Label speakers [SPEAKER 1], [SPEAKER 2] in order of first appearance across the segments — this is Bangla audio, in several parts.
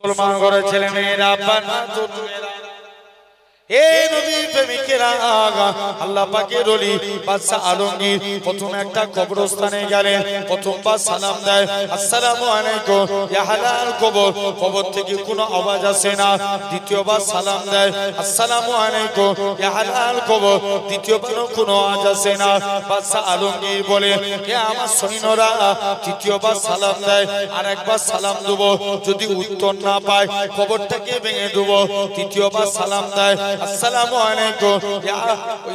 [SPEAKER 1] মুসলমান ঘরের ছেলে মেয়েরা হে নবীর প্রেমিকেরা আল্লাহ পাকের ওলি বাদশা আলমগীর প্রথম একটা কবরস্থানে গেলেন, প্রথমবার সালাম দেয় আসসালামু আলাইকুম ইয়া হালাল কবর, কবর থেকে কোনো আওয়াজ আসে না। দ্বিতীয়বার সালাম দেয় আসসালামু আলাইকুম ইয়া হালাল কবর, দ্বিতীয়বারও কোনো আওয়াজ আসে না। বাদশা আলমগীর বলে হে আমার সৈন্যরা, তৃতীয়বার সালাম দেয়, আর একবার সালাম দেব, যদি উত্তর না পায় কবরটাকে ভেঙে দেব। তৃতীয়বার সালাম দেয় আসসালামু আলাইকুম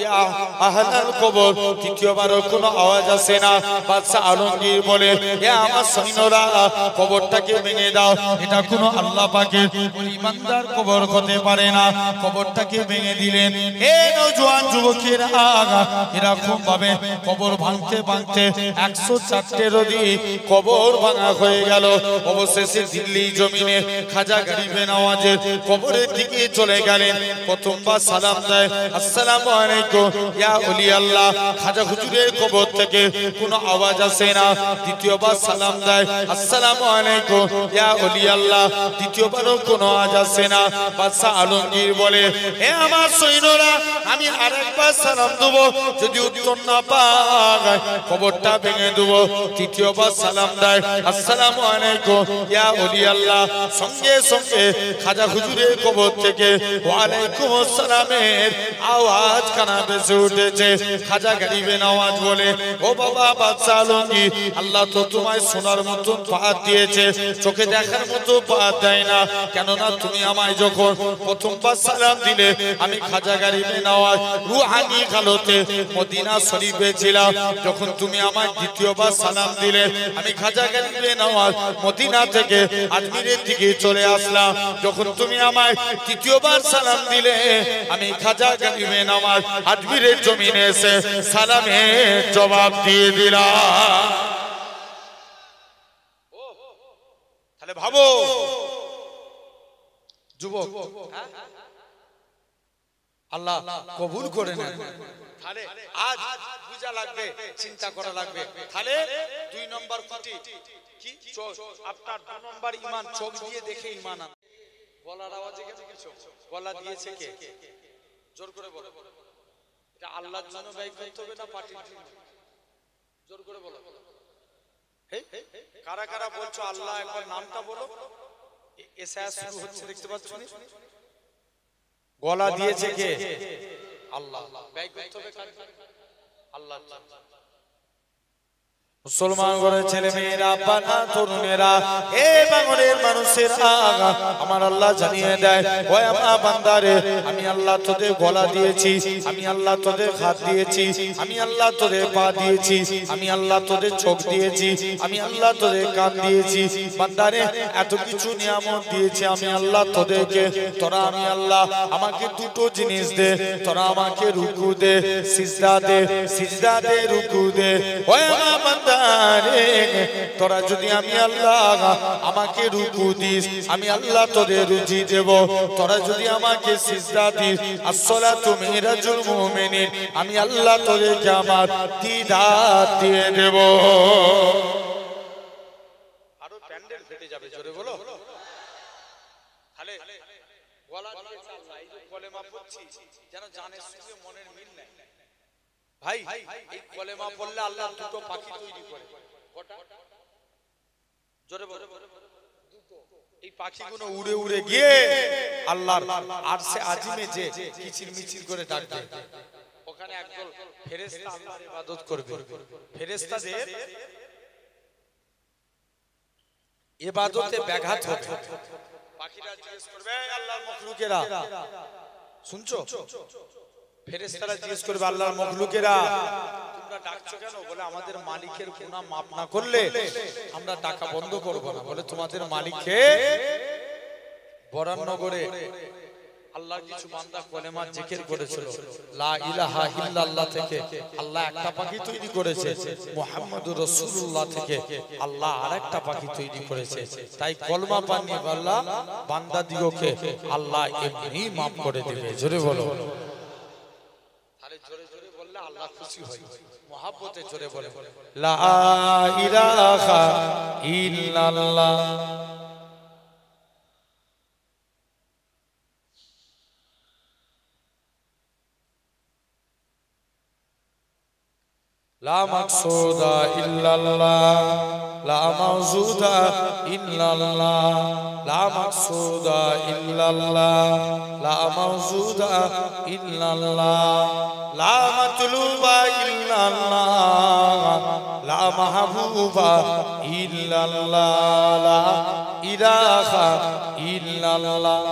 [SPEAKER 1] ইয়া আহলাল কবর, তৃতীয়বারও কোনো আওয়াজ আসে না। বাদশা আলমগীর বলে হে আমার সৈন্যরা, কবরটাকে ভেঙে দাও, এটা কোনো আল্লাহ পাকের ঈমানদার কবর হতে পারে না। কবরটাকে ভেঙে দিলেন। হে নওজোয়ান যুবকেরা, এরকম ভাবে কবর ভাঙতে ভাঙতে 104 অধিক কবর ভাঙা হয়ে গেল। অবশেষে দিল্লি জমিনে খাজা গরিবে নওয়াজের কবরের দিকে চলে গেলেন। প্রথমবার সালাম দেয় আসসালামু আলাইকুম ইয়া ওলি আল্লাহ, খাজা হুজুরের কবর থেকে কোনো আওয়াজ আসে না। দ্বিতীয়বার সালাম দেয় আসসালামু আলাইকুম ইয়া ওলি আল্লাহ, দ্বিতীয়বারও কোনো আওয়াজ আসে না। বাদশা আলমগীর বলে হে আমার সৈন্যরা, আমি আরেকবার সালাম দেব, যদি উত্তর না পায় কবরটা ভেঙে দেব। তৃতীয়বার সালাম দেয় আসসালামু আলাইকুম ইয়া ওলি আল্লাহ, সঙ্গে সঙ্গে খাজা হুজুরের কবর থেকে ওয়ালাইকুম আসসালামের আওয়াজ কানা ভেসে উঠেছে। খাজা গরিবে নওয়াজ বলে ও বাবা বাদশা আলমগীর, আল্লাহ তো তোমায় সোনার মতন পাহাড় দিয়েছে, চোখে দেখার মতো পাহাড় দেয় না। কেননা তুমি আমায় যখন প্রথমবার সালাম দিলে, আমি খাজা গরিবে নওয়াজ রুহানি হালতে মদিনা শরীফে ছিলাম। যখন তুমি আমায় দ্বিতীয়বার সালাম দিলে, আমি খাজা গরিবে নওয়াজ মদিনা থেকে আজমিরের দিকে চলে আসলাম। যখন তুমি আমায় তৃতীয়বার সালাম দিলে, আমি খাজা গরিবে নওয়াজ আজমিরের জমিনে এসে সালামের জবাব দিয়ে দিলাম। তাহলে ভাবো যুবক, আল্লাহ কবুল করে নেন। তাহলে আজ বুঝা লাগবে, চিন্তা করা লাগবে। তাহলে 2 নম্বর কুটি কি চোখ, আপনার 2 নম্বর ঈমান, চোখ দিয়ে দেখে ঈমান আনবে। গলার আওয়াজে গেছে কিছু, গলা দিয়েছে কে? জোর করে বলো। এটা আল্লাহর জন্য ব্যয় করতে হবে না পার্টির জন্য? জোর করে বলো। কারা কারা বলছো আল্লাহ, একবার নামটা বলো। এসা শুরু হচ্ছে, দেখতে পাচ্ছ? গলা দিয়েছে কে? আল্লাহ। ব্যয় করতে হবে আল্লাহ। মুসলমান ঘরের ছেলে মেয়েরা, বানা তরুণেরা, হে বাঙালির মানুষেরা, আমার আল্লাহ জানিয়ে দেয় ও আমার বান্দারে, আমি আল্লাহ তোদের গলা দিয়েছি, আমি আল্লাহ তোদের হাত দিয়েছি, আমি আল্লাহ তোদের পা দিয়েছি, আমি আল্লাহ তোদের চোখ দিয়েছি, আমি আল্লাহ তোদের কান দিয়েছি। বান্দারে এত কিছু নিয়ামত দিয়েছি আমি আল্লাহ তোদেরকে, তোরা আমি আল্লাহ আমাকে 2টো জিনিস দে, তোরা আমাকে রুকু দে, সিজদা দে, সিজদা দে, রুকু দে। ও আমার বান্দা, তোরা যদি আমি আল্লাহ আমাকে রুকু দিস, আমি আল্লাহ তোদের রুজি দেব। তোরা যদি আমাকে সিজদা দিস, আসসালাতু মিরাজুল মুমিনিন, আমি আল্লাহ তোদেরকে আমার দিদার দিয়ে দেব। আরো প্যান্ডেল ফেটে যাবে, জোরে বলো। তাহলে গলা দিয়েছে আল্লাহ, এই যে কলেমা পড়ছি, যেন জানের সঙ্গে মনের মিল নাই। ভাই এই কলেমা পড়লে আল্লাহ 2টো পাখি তৈরি করে। কটা? জোরে বলো। 2টো। এই পাখিগুলো উড়ে উড়ে গিয়ে আল্লাহর আরশে আজিমে যে কিচির মিচির করে ডাকবে, ওখানে একদল ফেরেশতা আল্লাহর ইবাদত করবে। ফেরেশতাদের ইবাদতে ব্যাঘাত হবে। পাখিরা জিজ্ঞেস করবে আল্লাহর মখলুকেরা, শুনছো? ফেরেশতারা জিজ্ঞেস করবে আল্লাহর মখলুকেরা, তোমরা ডাকছো কেন? বলে আমাদের মালিকের গুনাহ মাফ না করলে আমরা ডাকা বন্ধ করব না। বলে তোমাদের মালিককে বরানগরে আল্লাহর কিছু বান্দা কলেমা জিকির করেছিল, লা ইলাহা ইল্লাল্লাহ থেকে আল্লাহ একটা পাখি তৈরি করেছে, মুহাম্মাদুর রাসূলুল্লাহ থেকে আল্লাহ আরেকটা পাখি তৈরি করেছে। তাই কলমা পানি আল্লাহ বান্দা দিগকে আল্লাহ এমনি মাফ করে দিবে। জোরে বলো। তাহলে জোরে জোরে বললে আল্লাহ খুশি হয়, মহব্বতে জোরে বলে লা ইলাহা ইল্লাল্লাহ। লা মাকসুদা ইল্লাল্লাহ লা মাওজুদা ইল্লাল্লাহ লা মাকসুদা ইল্লাল্লাহ লা মাওজুদা ইল্লাল্লাহ লা মাতলুবা ইল্লাল্লাহ লা মাহবুবা ইল্লাল্লাহ লা ইলাহা ইল্লাল্লাহ।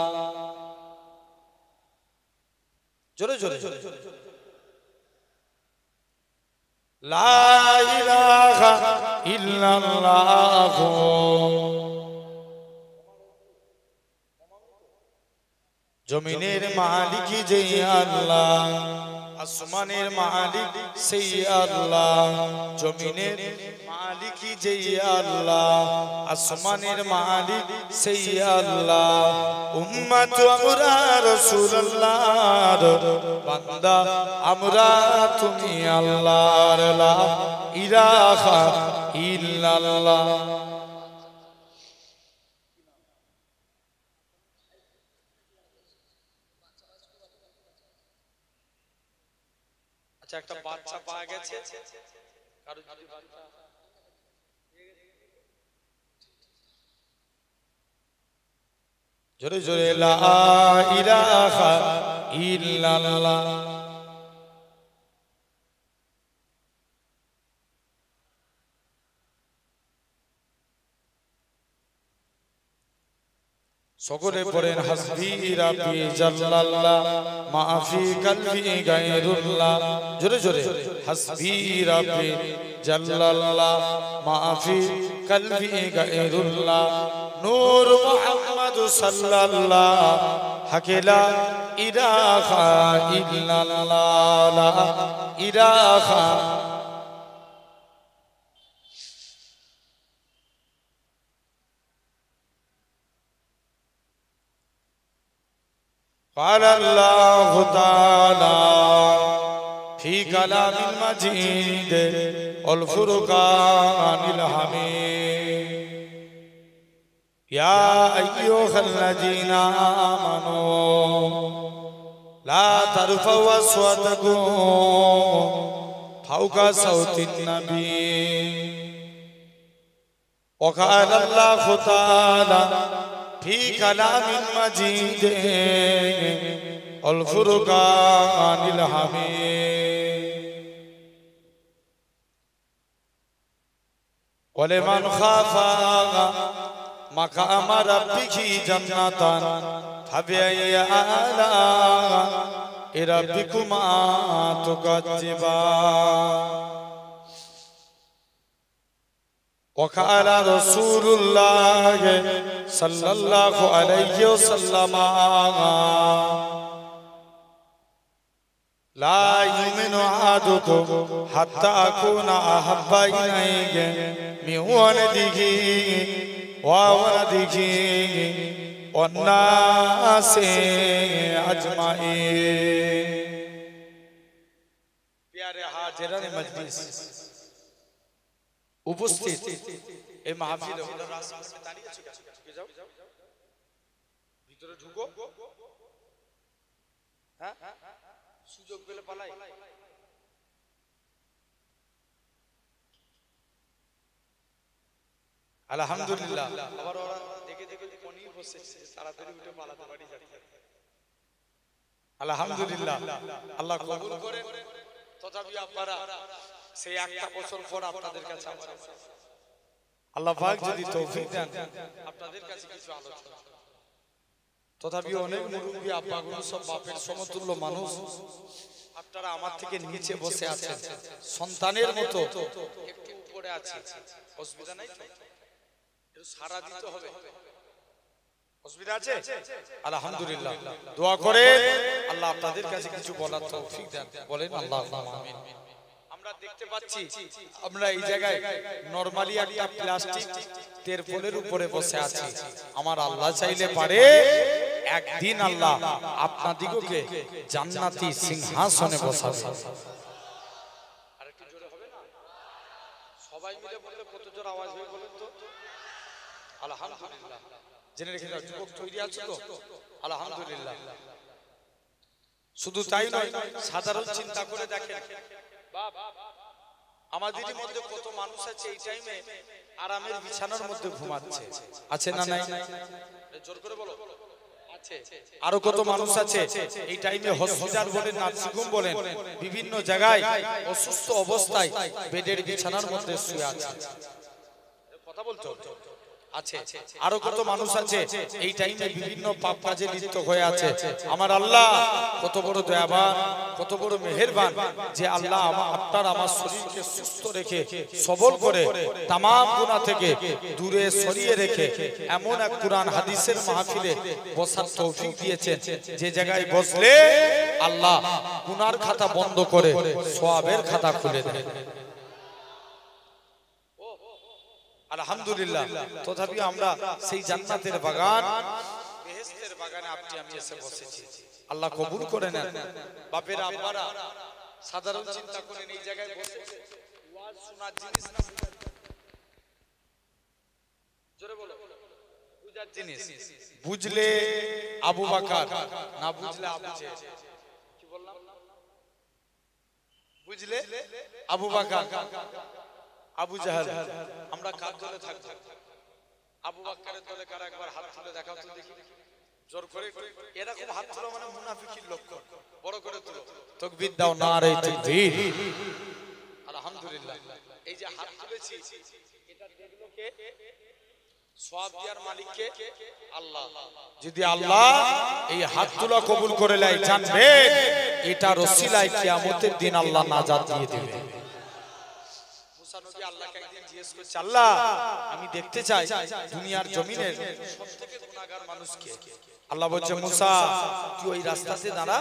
[SPEAKER 1] জোরে জোরে লা ইলাহা ইল্লাল্লাহ। জমিনের মালিক যে আল্লাহ, আসমানের মালিক সেই আল্লাহ। জমিনের মালিক যে আল্লাহ, আসমানের মালিক সেই আল্লাহ। উম্মত আমরা রাসূলুল্লাহর বান্দা, আমরা তুমি আল্লাহর, লা ইলাহা ইল্লাল্লাহ। আচ্ছা, একটা বাচ্চা পাওয়া গেছে, কারো যদি বাচ্চা জোরে জোরে লা ইলাহা ইল্লাল্লাহ। সকলে পড়েন হাসবি রাব্বি জাল্লাল্লাহ মাফি কলবি গায়রুল্লাহ। জোরে জোরে হাসবি রাব্বি জাল্লাল্লাহ মাফি কলবি গায়রুল্লাহ। নূর মুহাম্মদ সাল্লাল্লাহ হাকিলা ইলাহা ইল্লাল্লাহ লা ইলাহা। قال الله تعالى في كلام المجيد والفرقان الحميد يا أيها الذين آمنوا لا ترفعوا أصواتكم فوق صوت النبي وقال الله تعالى في كلام مجيد والفرقان الحميد ولمن خاف مقام ربه جنتان فبأي آلاء ربكما تكذبان وقال رسول الله صلى الله عليه وسلم لا يؤمن أحدكم حتى أكون أحب إليه من ولده وولده والناس أجمعين। प्यारे हाजिरान मजलिस উপস্থিত এই মাহফিলে ভিতরে ঢুকো, হ্যাঁ সুযোগ পেলে পালাই। আলহামদুলিল্লাহ, আবার ওরা দেখে দেখে কোনি বসেছে, তাড়াতাড়ি উঠে পালাতে পারি যাচ্ছে। আলহামদুলিল্লাহ, আল্লাহ কবুল করেন। তথাপি আপনারা সেই একটা বছর পর আপনাদের কাছে আল্লাহ পাক যদি তৌফিক দেন আপনাদের কাছে কিছু আলোচনা। তথাপি অনেক মুরব্বী আব্বাগুলো সব বাপের সমতুল্য মানুষ, আপনারা আমার থেকে নিচে বসে আছেন, সন্তানের মতো একটু উপরে আছে, অসুবিধা নাই তো? একটু সারা দিতে হবে, অসুবিধা আছে? আলহামদুলিল্লাহ, দোয়া করে আল্লাহ আপনাদের কাছে কিছু বলার তৌফিক দেন। বলেন আল্লাহুম্মা আমিন। আমরা দেখতে পাচ্ছি আমরা এই জায়গায় নরমালি একটা প্লাস্টিক তেরপলের উপরে বসে আছি। আমার আল্লাহ চাইলে পারে একদিন আল্লাহ আপনাদিগকে জান্নাতি সিংহাসনে বসাবে। আরেকটু জোরে হবে না? সবাই মিলে বললে কত জোরে আওয়াজ হবে বলেন তো? আলহামদুলিল্লাহ, জেনে রেখে যাও, যুবক তৈরি আছে তো? আলহামদুলিল্লাহ। শুধু তাই নয়, সাধারণ চিন্তা করে দেখেন, আমাদেরই মধ্যে কত মানুষ আছে এই টাইমে আরামের বিছানার মধ্যে ঘুমাচ্ছে, আছে না নাই? জোর করে বলো। আরো কত মানুষ আছে এই টাইমে হসপিটাল বলেন, নার্সিংহোম বলেন, বিভিন্ন জায়গায় অসুস্থ অবস্থায় বেডের বিছানার মধ্যে শুয়ে আছে। কথা বলতো আছে। আরো কত মানুষ আছে এই টাইমে বিভিন্ন পাপ কাজে লিপ্ত হয়ে আছে। আমার আল্লাহ কত বড় দয়াবান, কত বড় মেহেরবান যে আল্লাহ আমার শরীরকে সুস্থ রেখে সবল করে তামাম গুনাহ থেকে দূরে সরিয়ে রেখে এমন এক কুরআন হাদিসের মাহফিলে বসার তৌফিক দিয়েছেন যে জায়গায় বসলে আল্লাহ গুনার খাতা বন্ধ করে সওয়াবের খাতা খুলে দেন। আলহামদুলিল্লাহ। তথাপি আমরা সেই জান্নাতের বাগান, বেহেশতের বাগানে আপনি আমি এসে বসেছি। আল্লাহ কবুল করে নেন। বাপেরা আব্বারা সাধারণ চিন্তা করেন এই জায়গায় বসে ওয়াজ শোনার জিনিস না, জোরে বলো, বুঝার জিনিস। বুঝলে আবু বকর, না বুঝলে আবু জেহেল। কি বললাম? বুঝলে আবু বকর, আবু জাহেল। আমরা কার দলে থাকবো? আবু বকরের দলে কারা? একবার হাত তুলে দেখাও তো দেখি, জোর করে। এরকম হাত তোলা মানে মুনাফিকের লক্ষণ। বড় করে তুলো, তাকবীর দাও, নারে তাকবীর। আলহামদুলিল্লাহ। এই যে হাত তুলেছি এটা দেখলো কে? সওয়াব দেওয়ার মালিক কে? আল্লাহ। যদি আল্লাহ এই হাত তোলা কবুল করে নেয়, জানবে এটা রসিলায় কিয়ামতের দিন আল্লাহ নাজাত দিয়ে দিবে। আল্লাহকে একদিন জিজ্ঞেস করছে, আল্লাহ আমি দেখতে চাই দুনিয়ার জমিনের সবথেকে গুনাহগার মানুষ কে? আল্লাহ বলছে, মুসা তুই ওই রাস্তাতে দাঁড়া,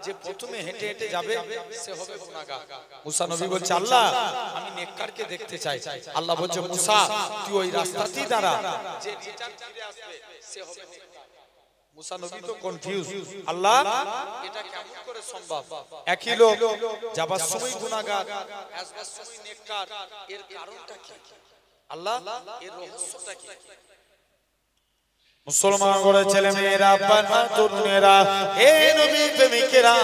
[SPEAKER 1] যে প্রথমে হেঁটে হেঁটে যাবে সে হবে গুনাহগার। মুসা নবী বলছে, আল্লাহ আমি নেককারকে দেখতে চাই। আল্লাহ বলছে, মুসা তুই ওই রাস্তাতেই দাঁড়া, যে রিটার্ন ফিরে আসবে সে হবে নেককার। মুসা নবী তো কনফিউজ, আল্লাহ এটা কেমন করে সম্ভব? একই লোক যাবার সময় গুনাহগার, আসবার সময় নেককার, এর কারণটা কি? আল্লাহ এর রহস্যটা কি? মুসলমান করে ছেলে মেয়েরা, বাবা তরুণেরা, হে নবী প্রেমিকেরা,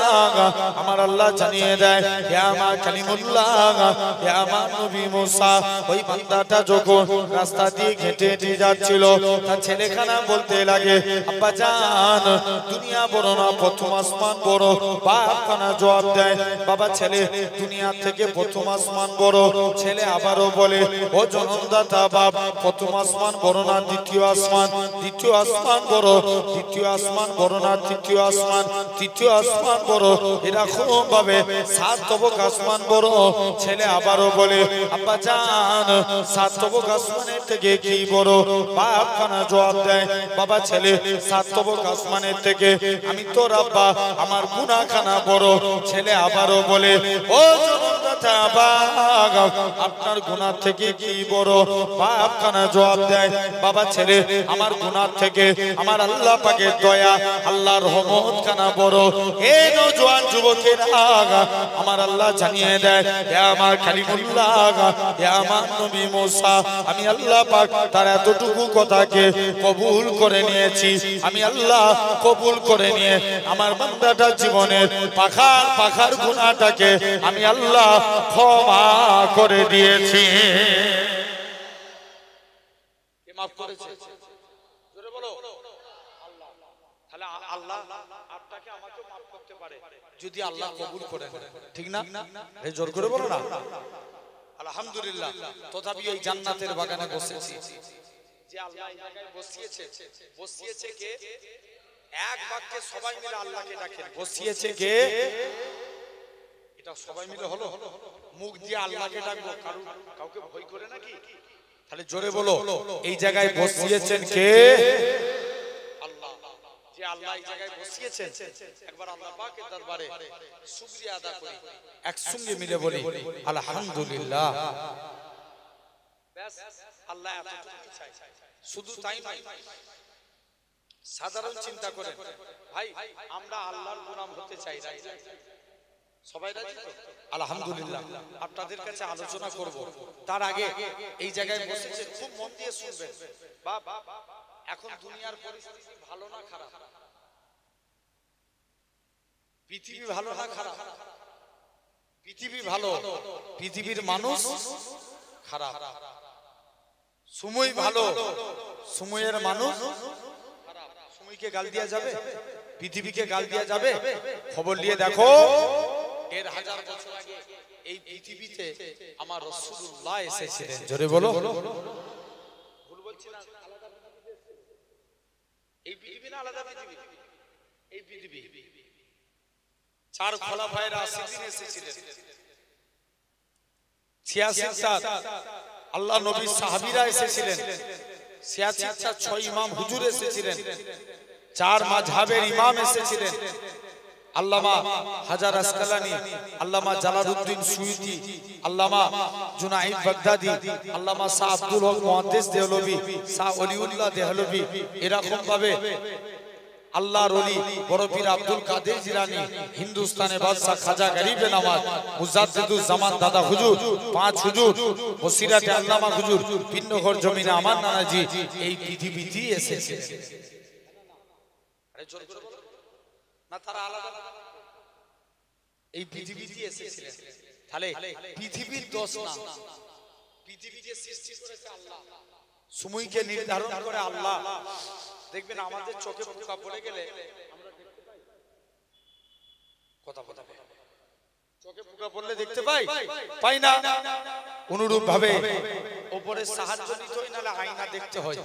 [SPEAKER 1] আমার আল্লাহ জানিয়ে দেয়, হে আমার কালিমুল্লাহ, হে আমার নবী মুসা, ওই বান্দাটা যখন রাস্তা দিয়ে হেঁটে হেঁটে যাচ্ছিল, তার ছেলেখানা বলতে লাগে, আব্বা জান দুনিয়া বড় না, প্রথম আসমান বড়। বাপখানা জবাব দেয়, বাবা ছেলে দুনিয়া থেকে প্রথম আসমান বড়। ছেলে আবারও বলে, ও জনমদাতা বাপ, প্রথম আসমান বড় না দ্বিতীয় আসমান? দ্বিতীয় আসমান বড়। দ্বিতীয় আসমান বড় না তৃতীয় আসমান? তৃতীয় আসমান বড়। এরকম ভাবে 7 তবক আসমান বড়। ছেলে আবারও বলে, আব্বা জান 7 তবক আসমানের থেকে কি বড়? বাপ খানা জবাব দেয়, বাবা ছেলে 7 তবক আসমানের থেকে আমি তোর আব্বা, আমার গুনাহ খানা বড়। ছেলে আবারও বলে, ও জনমদাতা বাপ, আপনার গুনাহ থেকে কি বড়? বাপ খানা জবাব দেয়, বাবা ছেলে আমার গুনাহ থেকে আমার আল্লাহ পাকের দয়া, আল্লাহর রহমত খানা বড়। হে নওজোয়ান যুবকেরা, আমার আল্লাহ জানিয়ে দেয়, হে আমার কালিমুল্লাহ, হে আমার নবী মুসা, আমি আল্লাহ পাক তার এতটুকু কথাকে কবুল করে নিয়েছি। আমি আল্লাহ কবুল করে নিয়ে আমার বান্দাটার জীবনের পাখার গুনাহটাকে আমি আল্লাহ ক্ষমা করে দিয়েছি। কে মাফ করেছে? জোরে বলো, আল্লাহ। তাহলে আল্লাহ আপনাকে আমাকে মাফ করতে পারে যদি আল্লাহ কবুল করেন, ঠিক না? এই জোর করে বলো না আলহামদুলিল্লাহ। তথাপি ওই জান্নাতের বাগানে বসেছি, যে আল্লাহ এই জায়গায় বসিয়েছে কে? এক বাক্যে সবাই মিলে আল্লাহকে ডাকেন, বসিয়েছে কে? এটা সবাই মিলে হলো। মুখ দিয়ে আল্লাহকে ডাকবো, কাউকে ভয় করে নাকি? তাহলে জোরে বলো, এই জায়গায় বসিয়েছেন কে? আল্লাহ। যে আল্লাহ এই জায়গায় বসিয়েছেন, একবার আল্লাহ পাকের দরবারে শুকরিয়া আদা করি, একসঙ্গে মিলে বলি আলহামদুলিল্লাহ। ব্যাস, আল্লাহ এতটুকু চাই। শুধু তাই নয়, সাধারণ চিন্তা করেন ভাই, আমরা আল্লাহর গোলাম হতে চাই, সবাই রাজি তো? আলহামদুলিল্লাহ। আপনাদের কাছে আলোচনা করব, তার আগে এই জায়গায় বসেছে, খুব মন দিয়ে শুনবেন। বাপ, এখন দুনিয়ার পরিস্থিতি ভালো না খারাপ? পৃথিবী ভালো না খারাপ? পৃথিবী ভালো, পৃথিবীর মানুষ খারাপ। সময় ভালো, সময়ের মানুষ খারাপ। সময়কে গাল দেওয়া যাবে? পৃথিবীকে গাল দেওয়া যাবে? খবর নিয়ে দেখো, ১,৫০০ বছর আগে এই পৃথিবীতে আমার রাসূলুল্লাহ এসেছিলেন। জোরে বলো। ভুল বলছি না? আলাদা পৃথিবী এসেছে। এই পৃথিবী না আলাদা পৃথিবী? এই পৃথিবী। ৪ খোলাফায়ে রাশিদিন এসেছিলেন। ৮৬ আল্লাহ নবী সাহাবীরা এসেছিলেন। ৮৬ ৬ ইমাম হুজুর এসেছিলেন। ৪ মাযহাবের ইমাম এসেছিলেন। আল্লামা হাজার আসকালানি, আল্লামা জালালউদ্দিন সুয়ুতি, আল্লামা জুনাইদ বাগদাদি, আল্লামা শাহ আব্দুল হক মুহাদ্দিস দেহলভী, শাহ ওলিউল্লাহ দেহলভী, এরকম ভাবে আল্লাহর ওলি বড় পীর আব্দুল কাদের জিলানী, হিন্দুস্তানের বাদশা খাজা গরিবে নওয়াজ, মুজাদ্দিদুজ জামান দাদা হুজুর, ৫ হুজুর, বসিরাতে আল্লামা হুজুর, পিন্নঘর জমিনে আমার নানাজি এই পৃথিবীতে এসেছে। আরে জোরে জোরে বলো না, তারা আলাদা এই পৃথিবীতে এসেছিলেন। তাহলে পৃথিবীর দোষ না, পৃথিবীকে সৃষ্টি করেছে আল্লাহ, সময়কে নির্ধারণ করে আল্লাহ। দেখবেন আমাদের চোখে পোকা পড়ে গেলে আমরা দেখতে পাই, কথা কথা চোখে পোকা পড়লে দেখতে পাই, পাই না? অনুরূপ ভাবে উপরে সাহায্য নিতে হয়, নাহলে আয়না দেখতে হয়।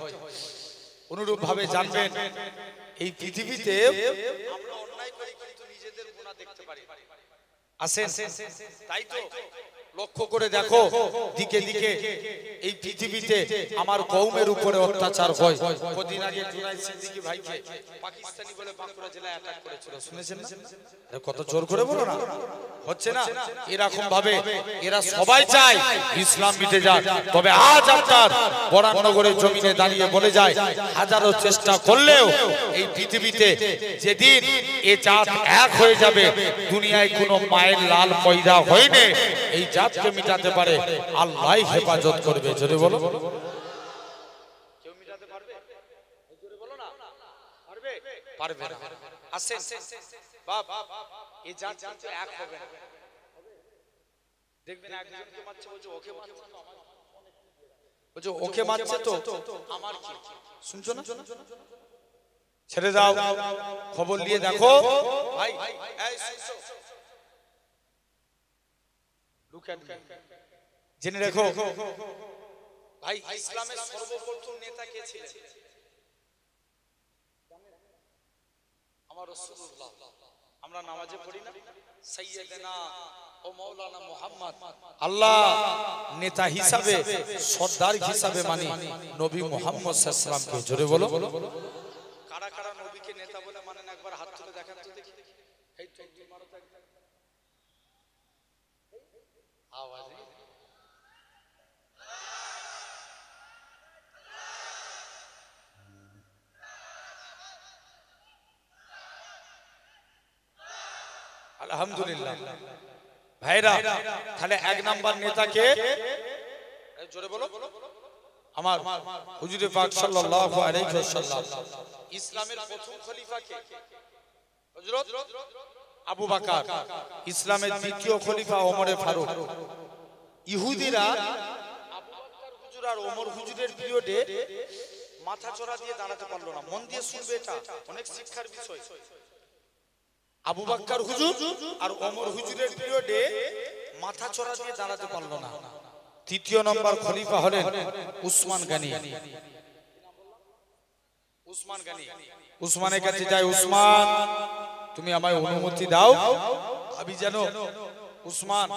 [SPEAKER 1] অনুরূপ ভাবে জানবেন এই পৃথিবীতে আমরা অন্যায় করি কিন্তু নিজেদের গুনাহ দেখতে পারি। আসেন, তাই তো লক্ষ্য করে দেখো, দিকে দিকে এই পৃথিবীতে আমার কওমের উপরে অত্যাচার হয়। কদিন আগে জুনাইদ সিদ্দিকী ভাইকে পাকিস্তানি বলে বাঁকুড়া জেলায় অ্যাটাক করেছিল, শুনেছেন না? আরে কত জোর করে বলো না, হচ্ছে না? এরকম ভাবে এরা সবাই চায় ইসলাম মিটে যাক, তবে আজ আপনার বরানগরের জমিনে দাঁড়িয়ে বলে যায়, হাজারো চেষ্টা করলেও এই পৃথিবীতে যেদিন এ জাত এক হয়ে যাবে, দুনিয়ায় কোনো মায়ের লাল পয়দা হয়নি, এই জাতকে মিটাতে পারে আল্লাহই হেফাজত করবে। জোরে বলো। কেউ মিটাতে পারবে? জোরে বলো না, পারবে? পারবে না। আসেন বাপ, এই জাত কিন্তু এক হবে না। দেখবেন একজনকে মারছে, বলছে ওকে মারছে তো আমার, বলছে ওকে মারছে তো আমার কি? শুনছো না? ছেড়ে দাও, খবর নিয়ে দেখো ভাই। এই শুনছো, জেনে রেখো ভাই, ইসলামের সর্বপ্রথম নেতা কে ছিলেন? আমার রাসূলুল্লাহ। আমরা নামাজে পড়ি না সাইয়্যিদানা ও মাওলানা মুহাম্মদ। আল্লাহ নেতা হিসাবে, সর্দার হিসাবে মানে নবী মুহাম্মদ সাল্লাল্লাহু আলাইহি ওয়াসাল্লামকে। জোরে বলো। কারা কারা নবীকে নেতা বলে মানেন একবার হাত তুলে দেখান তো দেখি। এই তাকবীর মারো তো একবার, আওয়াজ নেই। আলহামদুলিল্লাহ ভাইরা, তাহলে ১ নাম্বার নেতাকে জোরে বলো, আমার হুজুরে পাক সাল্লাল্লাহু আলাইহি ওয়াসাল্লাম। ইসলামের প্রথম খলিফা কে? হযরত আবু বকর। ইসলামের দ্বিতীয় খলিফা ওমরে ফারুক। ইহুদিরা আবু বকর হুজুর আর ওমর হুজুরের পিরিয়ডে মাথা চড়া দিয়ে দাঁড়াতে পারলো না। মন দিয়ে শুনবে, এটা অনেক শিক্ষার বিষয়। আবু বকর হুজুর আর ওমর হুজুরের পিরিয়ডে মাথা চড়া দিয়ে দাঁড়াতে পারলো না। তৃতীয় নম্বর খলিফা হলেন উসমান গনি। উসমান গনি, উসমানের কাছে যায়, উসমান তুমি আমায় অনুমতি দাও, আমি যেন উসমান।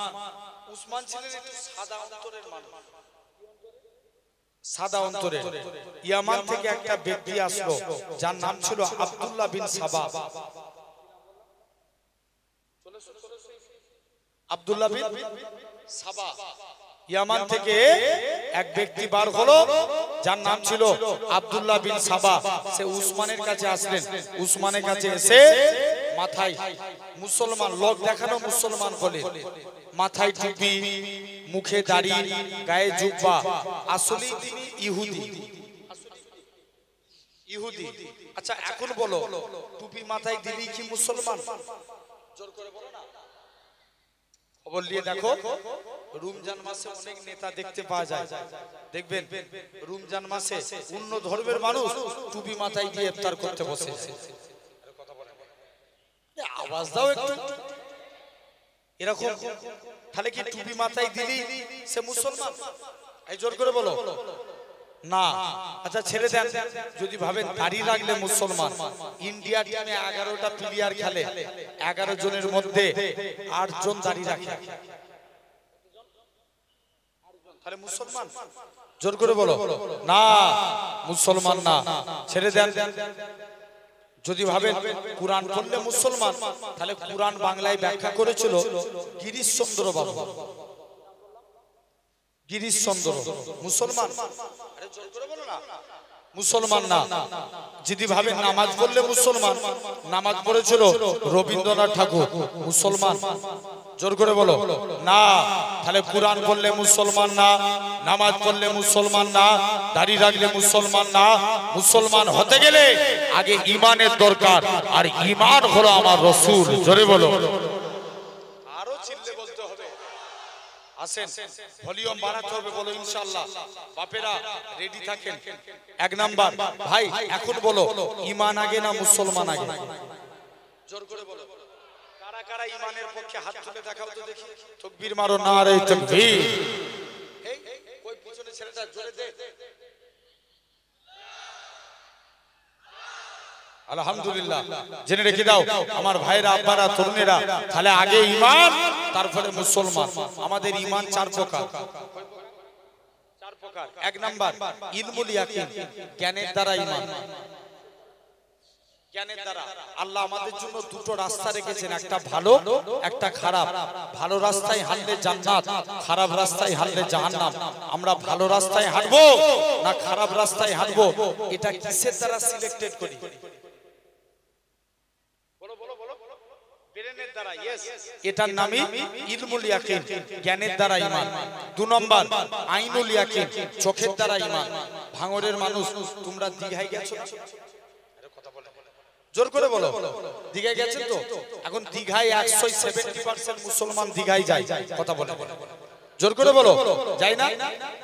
[SPEAKER 1] উসমান ছিলেন একটু সাদা অন্তরের মানুষ, সাদা অন্তরের। ইয়ামান থেকে একটা ব্যক্তি আসলো যার নাম ছিল আব্দুল্লাহ বিন সাবা। আব্দুল্লাহ বিন সাবা, ইয়ামান থেকে এক ব্যক্তি বার হলো যার নাম ছিল আব্দুল্লাহ বিন সাবা। সে উসমানের কাছে আসলেন। উসমানের কাছে এসে মাথায় মুসলমান লোক দেখানো মুসলমান হলে, মাথায় টুপি, মুখে দাড়ি, গায়ে জুব্বা, আসলে তিনি ইহুদি। ইহুদি। আচ্ছা এখন বলো, টুপি মাথায় দিলি কি মুসলমান? জোর করে বলো না। খবর নিয়ে দেখো রমজান মাসে অনেক নেতা দেখতে পাওয়া যায়, দেখবেন রমজান মাসে অন্য ধর্মের মানুষ টুপি মাথায় দিয়ে ইফতার করতে বসেছে। আওয়াজ দাও একটু এরকম, তাহলে কি টুপি মাথায় দিলি সে মুসলমান? এই জোর করে বলো না। আচ্ছা ছেড়ে দেন, যদি ভাবেন দাড়ি রাখলে মুসলমান। ইন্ডিয়া টিমে 11টা প্লেয়ার খেলে, 11 জনের মধ্যে 8 জন দাড়ি রাখে, তাহলে মুসলমান? জোর করে বলো না, মুসলমান না। ছেড়ে দেন। যদি ভাবেন কুরআন পড়লে মুসলমান, তাহলে কুরআন বাংলায় ব্যাখ্যা করেছিল গিরিশ চন্দ্র বাবু। গিরিশ চন্দ্র মুসলমান? আরে জোর করে বলো না, মুসলমান না। যদি ভাবেন নামাজ পড়লে মুসলমান, নামাজ পড়েছিল রবীন্দ্রনাথ ঠাকুর, মুসলমান? জোর করে বলো না। তাহলে কুরআন পড়লে মুসলমান না, নামাজ পড়লে মুসলমান না, দাড়ি রাখলে মুসলমান না। মুসলমান হতে গেলে আগে ঈমানের দরকার, আর ঈমান হলো আমার রাসূল। জোরে বলো, আরো চিল্লে বলতে হবে। আসেন ভলিউম বাড়াতে হবে, বলো ইনশাআল্লাহ। বাপেরা রেডি থাকেন। 1 নাম্বার ভাই, এখন বলো ঈমান আগে না মুসলমান আগে? জোর করে বলো, কারা কারা ঈমানের পক্ষে হাত তুলে দেখাও তো দেখি। তাকবীর মারো, নারে তাকবীর। এই কই পিছনে ছেলেটা জোরে দে। আলহামদুলিল্লাহ। জেনে রেখে দাও আমার ভাইরা, আব্বারা, তরুণেরা, তাহলে আগে ঈমান তারপরে মুসলমান। আমাদের ঈমান 4 প্রকার। 4 প্রকার। 1 নাম্বার ইলমুল ইয়াকিন, জ্ঞানের দ্বারা ঈমান। জ্ঞানের দ্বারা। আল্লাহ আমাদের জন্য দুটো রাস্তা রেখেছেন, একটা ভালো একটা খারাপ। ভালো রাস্তায় হাঁটলে জান্নাত, খারাপ রাস্তায় হাঁটলে জাহান্নাম। আমরা ভালো রাস্তায় হাঁটবো না খারাপ রাস্তায় হাঁটবো, এটা কিসের দ্বারা সিলেক্টেড করি? এটার নামই ইলমুল ইয়াকিন, জ্ঞানের দ্বারা ঈমান। 2 নম্বর আইনুল ইয়াকিন, চোখের দ্বারা ঈমান। ভাঙড়ের মানুষ, তোমরা দীঘায় গেছো? জোর করে বলো, দীঘায় গেছেন তো? এখন দীঘায় 170% মুসলমান দীঘায় যায়। কথা বলে জোর করে বলো, যায় না?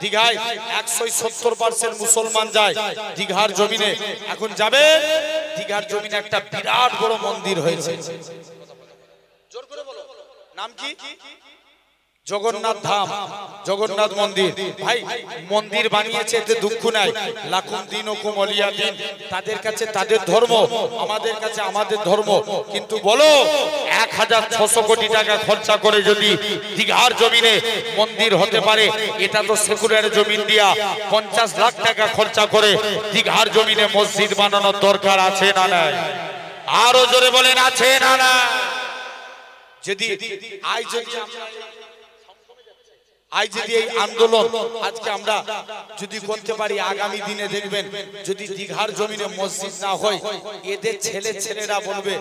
[SPEAKER 1] দীঘায় 170% মুসলমান যায় দীঘার জমিনে। এখন যাবে, দীঘার জমিনে একটা বিরাট বড় মন্দির হয়েছে। জোর করে বলো, নাম কি? জগন্নাথ ধাম, জগন্নাথ মন্দির। ভাই মন্দির বানিয়েছে এতে দুঃখ নাই। লাকুম দীনুকুম ওয়ালিয়া দিন, তাদের কাছে তাদের ধর্ম, আমাদের কাছে আমাদের ধর্ম। কিন্তু বলো 1600 কোটি টাকা খরচা করে যদি দীঘার জমিনে মন্দির হতে পারে, এটা তো সেকুলার জমিন দিয়া 50 লাখ টাকা খরচা করে দীঘার জমিনে মসজিদ বানানোর দরকার আছে না নাই? আরো জোরে বলেন, আছে না না? যদি যদি এই আন্দোলন আজকে আমরা যদি করতে পারি, আগামী দিনে দেখবেন যদি দীঘার জমিনে মসজিদ না হয়, এদের ছেলেরা বলবে,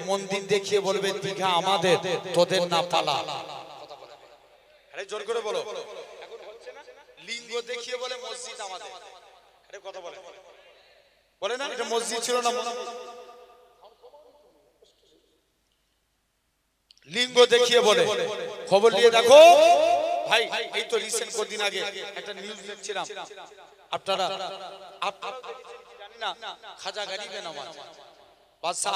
[SPEAKER 1] মন্দির দেখিয়ে বলবে দীঘা আমাদের, তোদের না পালা। আরে জোর করে বলো, এখন হচ্ছে না? লিঙ্গ দেখিয়ে বলে মসজিদ আমাদের। আরে কথা বলে বলে না, এটা মসজিদ ছিল না। লিঙ্গ দেখিয়ে বলে। খবর নিয়ে দেখো ভাই, এই তো রিসেন্ট কদিন আগে একটা নিউজ দেখছিলাম। আপনারা জানি না, খাজা গরিবে নামাজ, বাদশাহ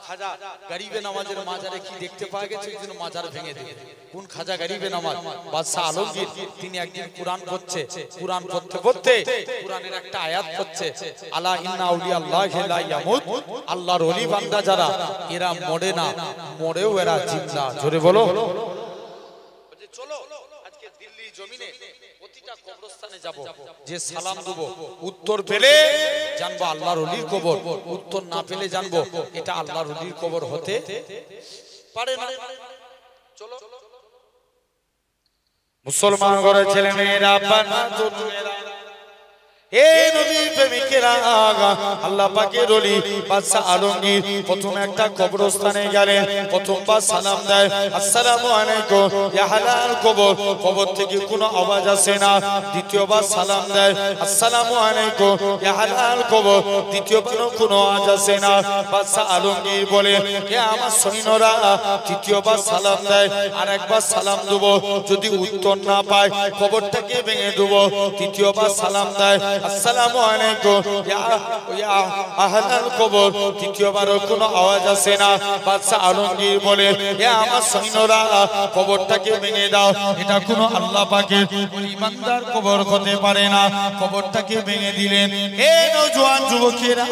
[SPEAKER 1] খাজা গরিবে নামাজের মাজারে কি দেখতে পাওয়া গেছে? ওই জন্য মাজার ভেঙে দিল। কোন খাজা গরিবে নামাজ? বাদশাহ আলমগীর। তিনি একদিন কুরআন পড়ছে, কুরআন পড়তে পড়তে কুরআনের একটা আয়াত পড়ছে, আলা ইন্না আউলিয়া আল্লাহি লা ইয়ামুত, আল্লাহর ওলি বান্দা যারা, এরা মরে না, মরেও এরা জিন্দা। জোরে বলো। চলো আজকে দিল্লি জমিনে প্রতিটা কবরস্থানে যাব, যে সালাম দেব, উত্তর পেলে জানবো আল্লাহর ওলির কবর, উত্তর না পেলে জানবো এটা আল্লাহর ওলির কবর হতে পারে না। চলো মুসলমান ঘরের ছেলে মেয়েরা, এ নবীর প্রেমিকেরা আল্লাহ পাকের ওলি বাদশা আলমগীর প্রথম একটা কবরস্থানে গেলেন প্রথমবার সালাম দেয় আসসালামু আলাইকুম ইয়া হালাল কবর কবর থেকে কোনো আওয়াজ আসে না দ্বিতীয়বার সালাম দেয় আসসালামু আলাইকুম ইয়া হালাল কবর দ্বিতীয়বারও কোনো আওয়াজ আসে না বাদশা আলমগীর বলে হে আমার সৈন্যরা তৃতীয়বার সালাম দেয় আর একবার সালাম দেব যদি উত্তর না পায় কবরটাকে ভেঙে দেব তৃতীয়বার সালাম দেয় আসসালামু আলাইকুম ইয়া আহলাল কবর তৃতীয়বারও কোনো আওয়াজ আসে না বাদশা আলমগীর বলে হে আমার সৈন্যরা কবরটাকে ভেঙে দাও এটা কোনো আল্লাহ পাকের ঈমানদার কবর হতে পারে না কবরটাকে ভেঙে দিলেন এই নওজোয়ান যুবকেরা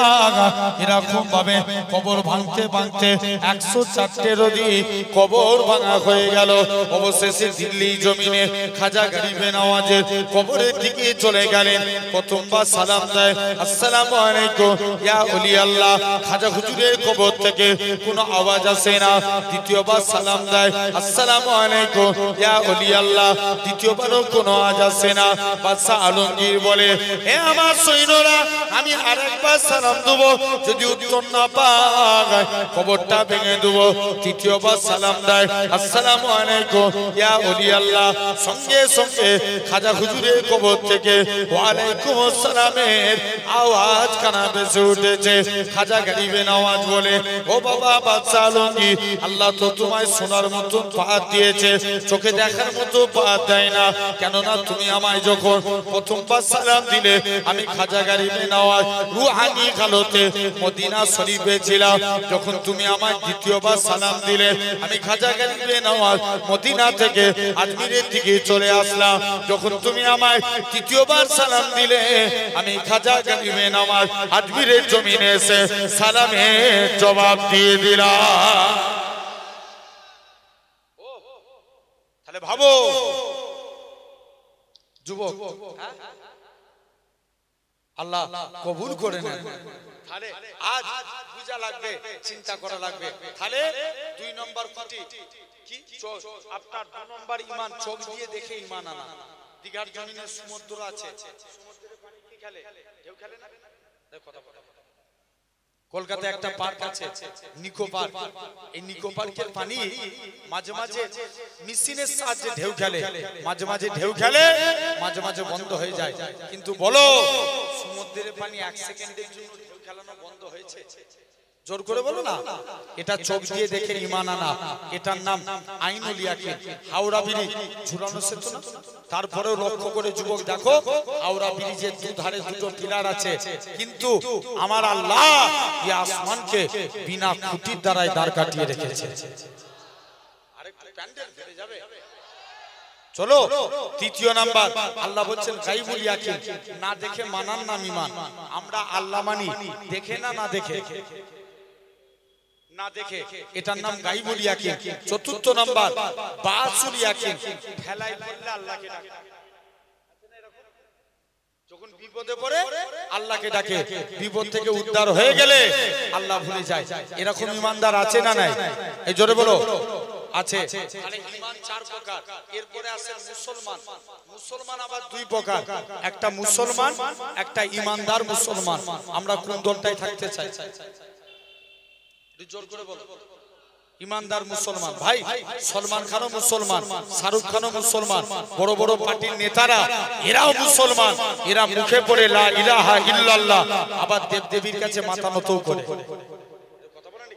[SPEAKER 1] এরকম ভাবে কবর ভাঙতে ভাঙতে 104 রোজি কবর ভাঙা হয়ে গেল অবশেষে দিল্লি জমিনে খাজা গরিবে নওয়াজের কবরের দিকে চলে গেলেন প্রথমবার সালাম দেয় আসসালামু আলাইকুম ইয়া ওলি আল্লাহ খাজা হুজুরের কবর থেকে কোনো আওয়াজ আসে না দ্বিতীয়বার সালাম দেয় আসসালামু আলাইকুম ইয়া ওলি আল্লাহ দ্বিতীয়বারও কোনো আওয়াজ আসে না বাদশা আলমগীর বলে হে আমার সৈন্যরা আমি আরেকবার সালাম দেব যদি উত্তর না পায় কবরটা ভেঙে দেব তৃতীয়বার সালাম দেয় আসসালামু আলাইকুম ইয়া ওলি আল্লাহ সঙ্গে সঙ্গে খাজা হুজুরের কবর থেকে ওয়া আলাইকুম আসসালামের আওয়াজ কানা ভেসে উঠেছে খাজা গরিবে নওয়াজ বলে ও বাবা বাদশা আলমগীর আল্লাহ তো তোমায় শোনার মতো পাত দিয়েছে চোখে দেখার মতো পাত দেয় না কেননা তুমি আমায় যখন প্রথমবার সালাম দিলে আমি খাজা গরিবে নওয়াজ রুহানি হালতে মদিনা শরীফে ছিলাম যখন তুমি আমায় দ্বিতীয়বার সালাম দিলে আমি খাজা গরিবে নওয়াজ মদিনা থেকে আজমিরের দিকে চলে আসলাম যখন তুমি আমায় তৃতীয়বার সালাম দিলে আমি খাজা গরিবে নওয়াজ আজমিরের জমিনে এসে সালামের জবাব দিয়ে দিলাম তাহলে ভাবো যুবক আল্লাহ কবুল করে নেন তাহলে আজ বুঝা লাগবে চিন্তা করা লাগবে তাহলে 2 নম্বর কোটি কি আপনার 2 নম্বর ঈমান চোখ দিয়ে দেখে ঈমান আনা দিঘার জমিনে সমুদ্র আছে সমুদ্রের পানি কি খেলে ঢেউ খেলে না দেখো কথা কলকাতায় একটা পার্ক আছে নিকো পার্ক এই নিকো পার্কের পানি মাঝে মাঝে মেশিনের সাহায্যে ঢেউ খেলে মাঝে মাঝে ঢেউ খেলে মাঝে মাঝে বন্ধ হয়ে যায় কিন্তু বলো সমুদ্রের পানি 1 সেকেন্ডের জন্য ঢেউ খেলানো বন্ধ হয়েছে জোর করে বলো না এটা চোখ দিয়ে দেখে ঈমান আনা এটার নাম আইনুল ইয়াকিন হাওড়া ব্রিজ ঝুলানো সেতু না তারপরেও লক্ষ্য করে যুবক দেখো হাওড়া ব্রিজের দুধারে দুটো পিলার আছে কিন্তু আমার আল্লাহ এই আসমানকে বিনা খুঁটির দ্বারাই দাঁড় কাটিয়ে রেখেছে আরেকটু প্যান্ডেল ফেলে যাবে চলো তৃতীয় নাম্বার আল্লাহ বলছেন গায়বুল ইয়াকিন না দেখে মানার নাম ঈমান আমরা আল্লাহ মানি দেখে না দেখে না দেখে এটার নাম গায়বুল ইয়াকিন চতুর্থ নাম্বার বাসুল ইয়াকিন ফেলাই পড়লে আল্লাহকে ডাকে যখন বিপদে পড়ে আল্লাহকে ডাকে বিপদ থেকে উদ্ধার হয়ে গেলে আল্লাহ ভুলে যায় এরকম ঈমানদার আছে না নাই এই জোরে বলো আছে মানে ঈমান 4 প্রকার এরপরে আছে মুসলমান মুসলমান আবার 2 প্রকার একটা মুসলমান একটা ঈমানদার মুসলমান আমরা কোন দলটাই থাকতে চাই জোর করে বলো ঈমানদার মুসলমান ভাই সলমান খানও মুসলমান শাহরুখ খানও মুসলমান বড় বড় পার্টির নেতারা এরাও মুসলমান এরা মুখে পড়ে লা ইলাহা ইল্লাল্লাহ আবার দেবদেবীর কাছে মাথা নত করে কথা বলেন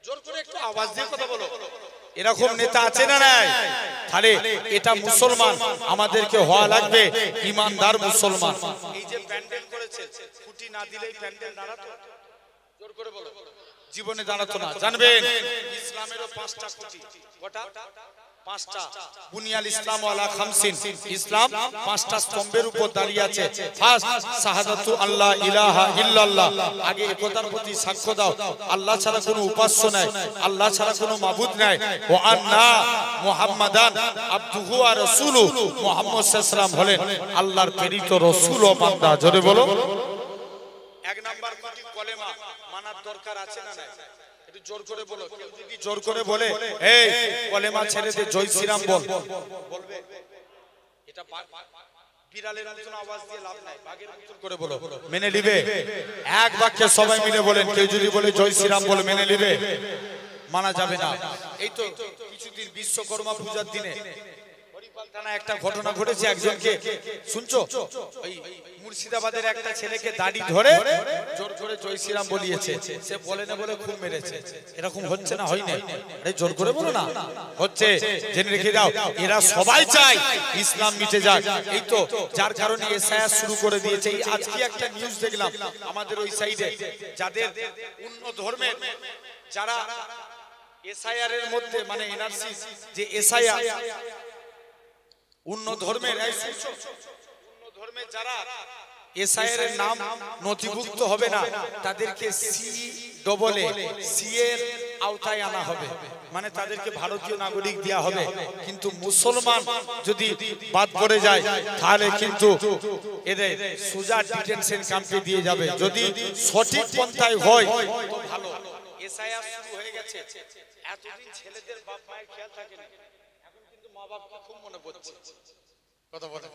[SPEAKER 1] জোর করে একটু আওয়াজ দিয়ে কথা বলো এরকম নেতা আছে না নাই তাহলে এটা মুসলমান আমাদেরকে হওয়া লাগবে ঈমানদার মুসলমান এই যে প্যান্ডেল করেছে খুঁটি না দিলেই প্যান্ডেল দাঁড়াতো জোর করে বলো জীবনে দাঁড়াতো না জানবেন ইসলামেরও 5টা খুঁটি কটা 5টা বুনিয়াল ইসলাম আলা খামসিন ইসলাম 5টা স্তম্ভের উপর দাঁড়িয়ে আছে ফার্স্ট শাহাদাতু আল্লাহ ইলাহা ইল্লাল্লাহ আগে একতার প্রতি সাক্ষ্য দাও আল্লাহ ছাড়া কোনো উপাস্য নাই আল্লাহ ছাড়া কোনো মাবুদ নাই ওয়া আন্না মুহাম্মাদান আবদুহু ওয়া রাসূলুহু মুহাম্মদ সাল্লাল্লাহু আলাইহি হলেন আল্লাহর প্রেরিত রাসূল ও বান্দা জোরে বলো 1 নাম্বার খুঁটি কলেমা মানার দরকার আছে না নাই একটু জোর করে বলো কেউ যদি জোর করে বলে এই কলেমা ছেড়ে দে জয় শ্রীরাম বল বলবে এটা বিড়ালের মতন আওয়াজ দিয়ে লাভ নাই, বাঘের মতন করে বলো, মেনে নিবে? এক বাক্যে সবাই মিলে বলেন। কেউ যদি বলে জয় শ্রীরাম বলে, মেনে নিবে? মানা যাবে না। এই তো কিছুদিন বিশ্বকর্মা পূজার দিনে থানা একটা ঘটনা ঘটেছে। একজনকে শুনছো, ওই মুর্শিদাবাদের একটা ছেলেকে দাড়ি ধরে জোর করে জয় শ্রীরাম বলিয়েছে। সে বলে না বলে খুব মেরেছে। এরকম হচ্ছে না? হয় না? আরে জোর করে বলো না, হচ্ছে। জেনে রেখে দাও, এরা সবাই চায় ইসলাম মিটে যায়। এই তো যার কারণে এসআইআর শুরু করে দিয়েছে। আজকে একটা নিউজ দেখলাম আমাদের ওই সাইডে, যাদের অন্য ধর্মের, যারা এসআইআর এর মধ্যে, মানে এনআরসি যে এসআইআর, অন্য ধর্মের যারা এসআইআর এর নাম নথিভুক্ত হবে না, তাদেরকে সি এর আওতায় আনা হবে, মানে তাদেরকে ভারতীয় নাগরিক দেওয়া হবে। কিন্তু মুসলমান যদি বাদ পড়ে যায়, তাহলে কিন্তু এদের সোজা ডিটেনশন ক্যাম্পে দিয়ে যাবে। যদি সঠিক পন্থায় হয় তো ভালো। এসআইআর শুরু হয়ে গেছে, এতদিন ছেলেদের বাপ মায়ের খেয়াল থাকে না, এখন কিন্তু মা বাপকে খুব মনে পড়ছে। কথা বলে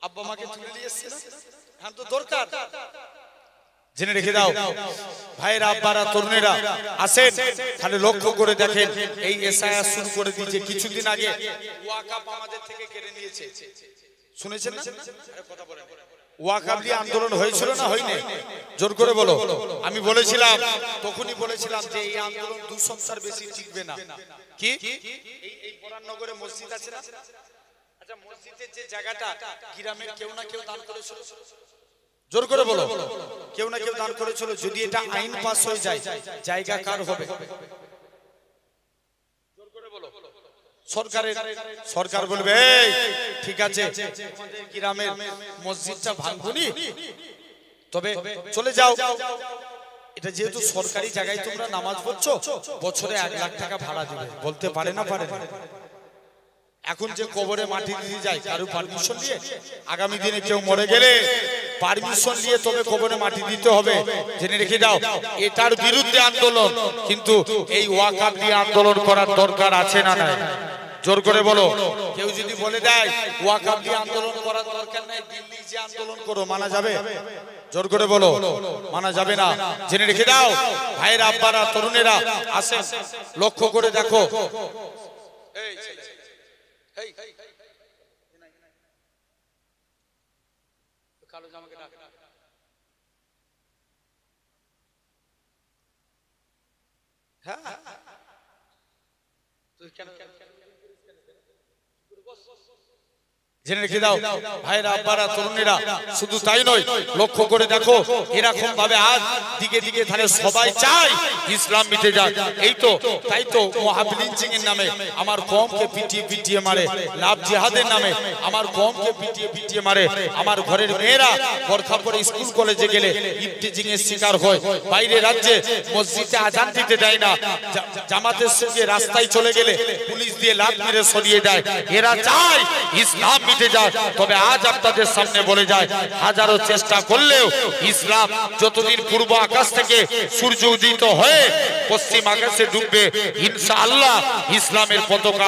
[SPEAKER 1] আব্বা মাকে তুলে নিয়ে এসছে না, এখন তো দরকার। জেনে রেখে দাও ভাইরা, আব্বারা, তরুণেরা আসেন, তাহলে লক্ষ্য করে দেখেন। এই এসআইআর শুরু করে দিয়েছে। কিছুদিন আগে ওয়াকাফ আমাদের থেকে কেড়ে নিয়েছে, শুনেছেন না? কথা বলেন। ওয়াকাফ নিয়ে আন্দোলন হয়েছিল না হয়নি? জোর করে বলো। আমি বলেছিলাম, তখনই বলেছিলাম যে এই আন্দোলন 2 সপ্তাহ বেশি টিকবে না। কি এই পরানগরে মসজিদ আছে না? আচ্ছা, মসজিদের যে জায়গাটা গ্রামের কেউ না কেউ দান করেছিল, জোর করে বলো, কেউ না কেউ দান করেছিল। যদি এটা আইন পাস হয়ে যায়, জায়গা কার হবে? জোর করে বলো। সরকার বলবে ঠিক আছে, আমাদের গ্রামের মসজিদটা ভাঙবনি, তবে চলে যাও। এটা যেহেতু সরকারি জায়গায় তোমরা নামাজ পড়ছো, বছরে 1 লাখ টাকা ভাড়া দিবে। বলতে পারে না? পারে না। এখন যে কবরে মাটি দিয়ে যায়, কারো পারমিশন নিয়ে? আগামী দিনে কেউ মরে গেলে পারমিশন নিয়ে তবে কবরে মাটি দিতে হবে। জেনে রেখে দাও, এটার বিরুদ্ধে আন্দোলন। কিন্তু এই ওয়াকাফ নিয়ে আন্দোলন করার দরকার আছে না নাই? জোর করে বলো। কেউ যদি বলে দেয় ওয়াকাফ নিয়ে আন্দোলন করার দরকার নাই, দিল্লি যে আন্দোলন করো, মানা যাবে? জোর করে বলো, মানা যাবে না। জেনে রেখে দাও ভাইরা, আব্বারা, তরুণেরা আসেন, লক্ষ্য করে দেখো। কালো জামাকে ডাক। হ্যাঁ, তুই কেন জেনে রেখে দাও ভাইরা, আব্বারা, তরুণেরা। শুধু তাই নয়, লক্ষ্য করে দেখো, এরকম ভাবে আজ দিকে দিকে তাহলে সবাই চায় ইসলাম মিটে যায়। এই তো, তাই তো মহাবিলিঞ্চিং এর নামে আমার কমকে পিটিয়ে মারে, লাভ জিহাদের নামে আমার কমকে পিটিয়ে মারে। আমার ঘরের মেয়েরা বোরখা পরে স্কুল কলেজে গেলে ইফটিজিং এর শিকার হয়। বাইরে রাজ্যে মসজিদে আজান দিতে দেয় না, জামাতের সঙ্গে রাস্তায় চলে গেলে পুলিশ দিয়ে লাভ মেরে সরিয়ে দেয়। এরা চায় ইসলাম মিটে যায়। তবে আজ আপনাদের সামনে বলে যায়, হাজারো চেষ্টা করলেও ইসলাম যতদিন পূর্ব আকাশ থেকে সূর্য উদিত হয়ে পশ্চিম আকাশে ডুববে, ইনশাআল্লাহ ইসলামের পতাকা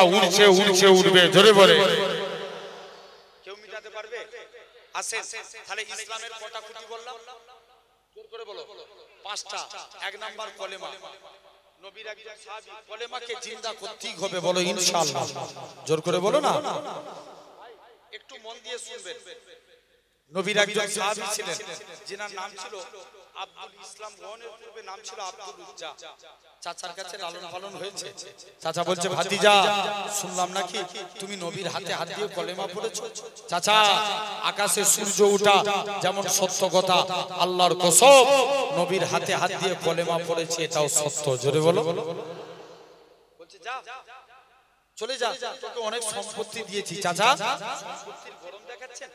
[SPEAKER 1] উড়বে। জোরে বলে কেউ মিটাতে পারবে? আসেন, তাহলে ইসলামের কটা খুঁটি বললাম? জোর করে বলো। 5টা। 1 নাম্বার কলেমা। নবীর একজন সাহাবী, কলেমাকে জিন্দা করতেই হবে, বলো ইনশাআল্লাহ। জোর করে বলো না, একটু মন দিয়ে শুনবেন। নবীর একজন সাহাবী ছিলেন, যিনার নাম ছিল আব্দুল ইসলাম। গ্রহণের পূর্বে নাম ছিল আব্দুল উজ্জা। চাচার কাছে লালন পালন হয়েছে। চাচা বলছে, ভাতিজা শুনলাম নাকি তুমি নবীর হাতে হাত দিয়ে কলেমা পড়েছো? চাচা, আকাশে সূর্য ওঠা যেমন সত্য কথা, আল্লাহর কসম নবীর হাতে হাত দিয়ে কলেমা পড়েছে, এটাও সত্য। জোরে বলো। বলছে যা, চলে যা, তোকে অনেক সম্পত্তি দিয়েছি। চাচা, সম্পত্তির গরম দেখাচ্ছেন?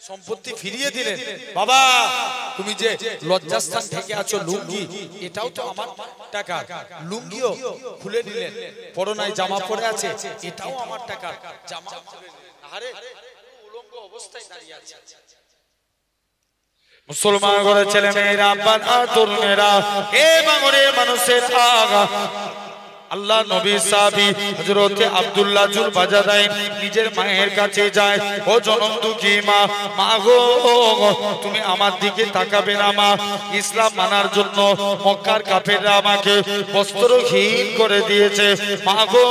[SPEAKER 1] সম্পত্তি ফিরিয়ে দিলেন। বাবা, তুমি যে লজ্জাস্থান থেকে আছো, লুঙ্গি, এটাও তো আমার টাকা। লুঙ্গিও খুলে নিলেন, পরনায় জামা পরে আছে, এটাও আমার টাকা। জামা আরে উলঙ্গ অবস্থায় দাঁড়িয়ে আছে। মুসলমান ঘরের ছেলে মেয়েরা, আব্বারা, তরুণেরা, এ বাঙরে মানুষের আগা আল্লাহ নবী সাহাবী হযরত আব্দুল্লাহ জুল বাজাদাইন নিজের মায়ের কাছে যায়, ও জনম দুঃখী মা, মা গো তুমি আমার দিকে তাকাবে না মা, ইসলাম মানার জন্য মক্কার কাফেররা আমাকে বস্ত্রহীন করে দিয়েছে, মা গো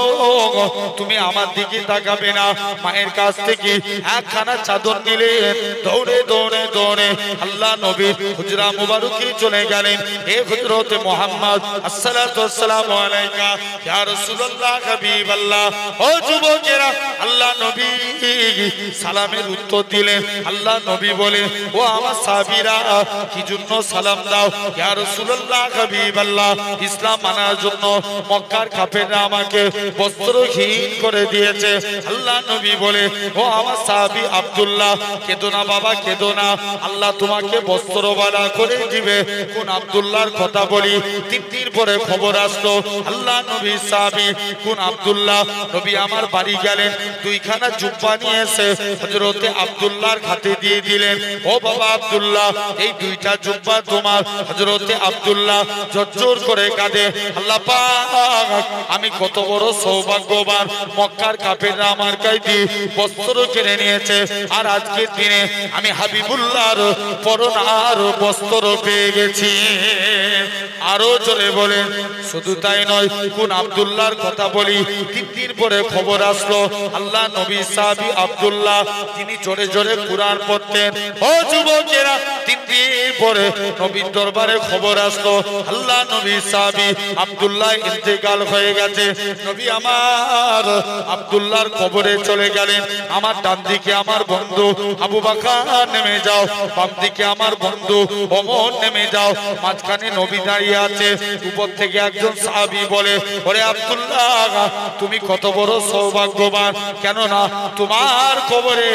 [SPEAKER 1] তুমি আমার দিকে তাকাবে না। মায়ের কাছ থেকে একখানা চাদর নিলেন, দৌড়ে দৌড়ে দৌড়ে আল্লাহ নবীর হুজরা মুবারকে চলে গেলেন। হে হযরত মুহাম্মদ আসসালাতু ওয়াসসালামু আলাইকা ইয়া রাসূলুল্লাহ হাবিবাল্লাহ। ও যুবকেরা, আল্লাহ নবী সালামের উত্তর দিলেন। আল্লাহ নবী বলে, ও আমার সাহাবীরা কি জন্য সালাম দাও? ইয়া রাসূলুল্লাহ হাবিবাল্লাহ, ইসলাম মানার জন্য মক্কার কাফেররা আমাকে বস্ত্রহীন করে দিয়েছে। আল্লাহ নবী বলে, ও আমার সাহাবী আব্দুল্লাহ, কেঁদো না বাবা, কেঁদো না, আল্লাহ তোমাকে বস্ত্রওয়ালা করে দিবে। কোন আব্দুল্লাহর কথা বলি? 3 দিন পরে খবর আসলো আল্লাহ নবী সাহাবী কোন আব্দুল্লাহ নবী আমার বাড়ি গেলেন, 2খানা জুব্বা নিয়ে এসে হযরতে আব্দুল্লাহর হাতে দিয়ে দিলেন। ও বাবা আব্দুল্লাহ, এই 2টা জুব্বা তোমার। হযরতে আব্দুল্লাহ জোর করে কাঁদে, আল্লাহ পাক আমি কত বড় সৌভাগ্যবান, মক্কার কাফেররা আমার কাছে বস্ত্র কিনে নিয়েছে, আর আজকের দিনে আমি হাবিবুল্লাহর পরনার বস্ত্র পেয়ে গেছি। আরো জোরে বলেন, শুধু তাই নয়, কোন আব্দুল্লাহর কথা বলি? 3 দিন পরে খবর আসলো আল্লাহ নবী সাহাবী আব্দুল্লাহ, তিনি জোরে জোরে কুরআন পড়তেন। ও যুবকেরা, 3 দিন পরে নবীর দরবারে খবর আসলো আল্লাহ নবী সাহাবী আব্দুল্লাহ ইন্তেকাল হয়ে গেছে। নবী আমার আব্দুল্লাহর কবরে চলে গেলেন। আমার ডান দিকে আমার বন্ধু আবু বকর নেমে যাও, বাম দিকে আমার বন্ধু ওমর নেমে যাও, মাঝখানে নবী দাঁড়িয়ে আছে। উপর থেকে একজন সাহাবী বলে, ওরে আব্দুল্লাহ, তুমি কত বড় সৌভাগ্যবান, কেননা তোমার কবরে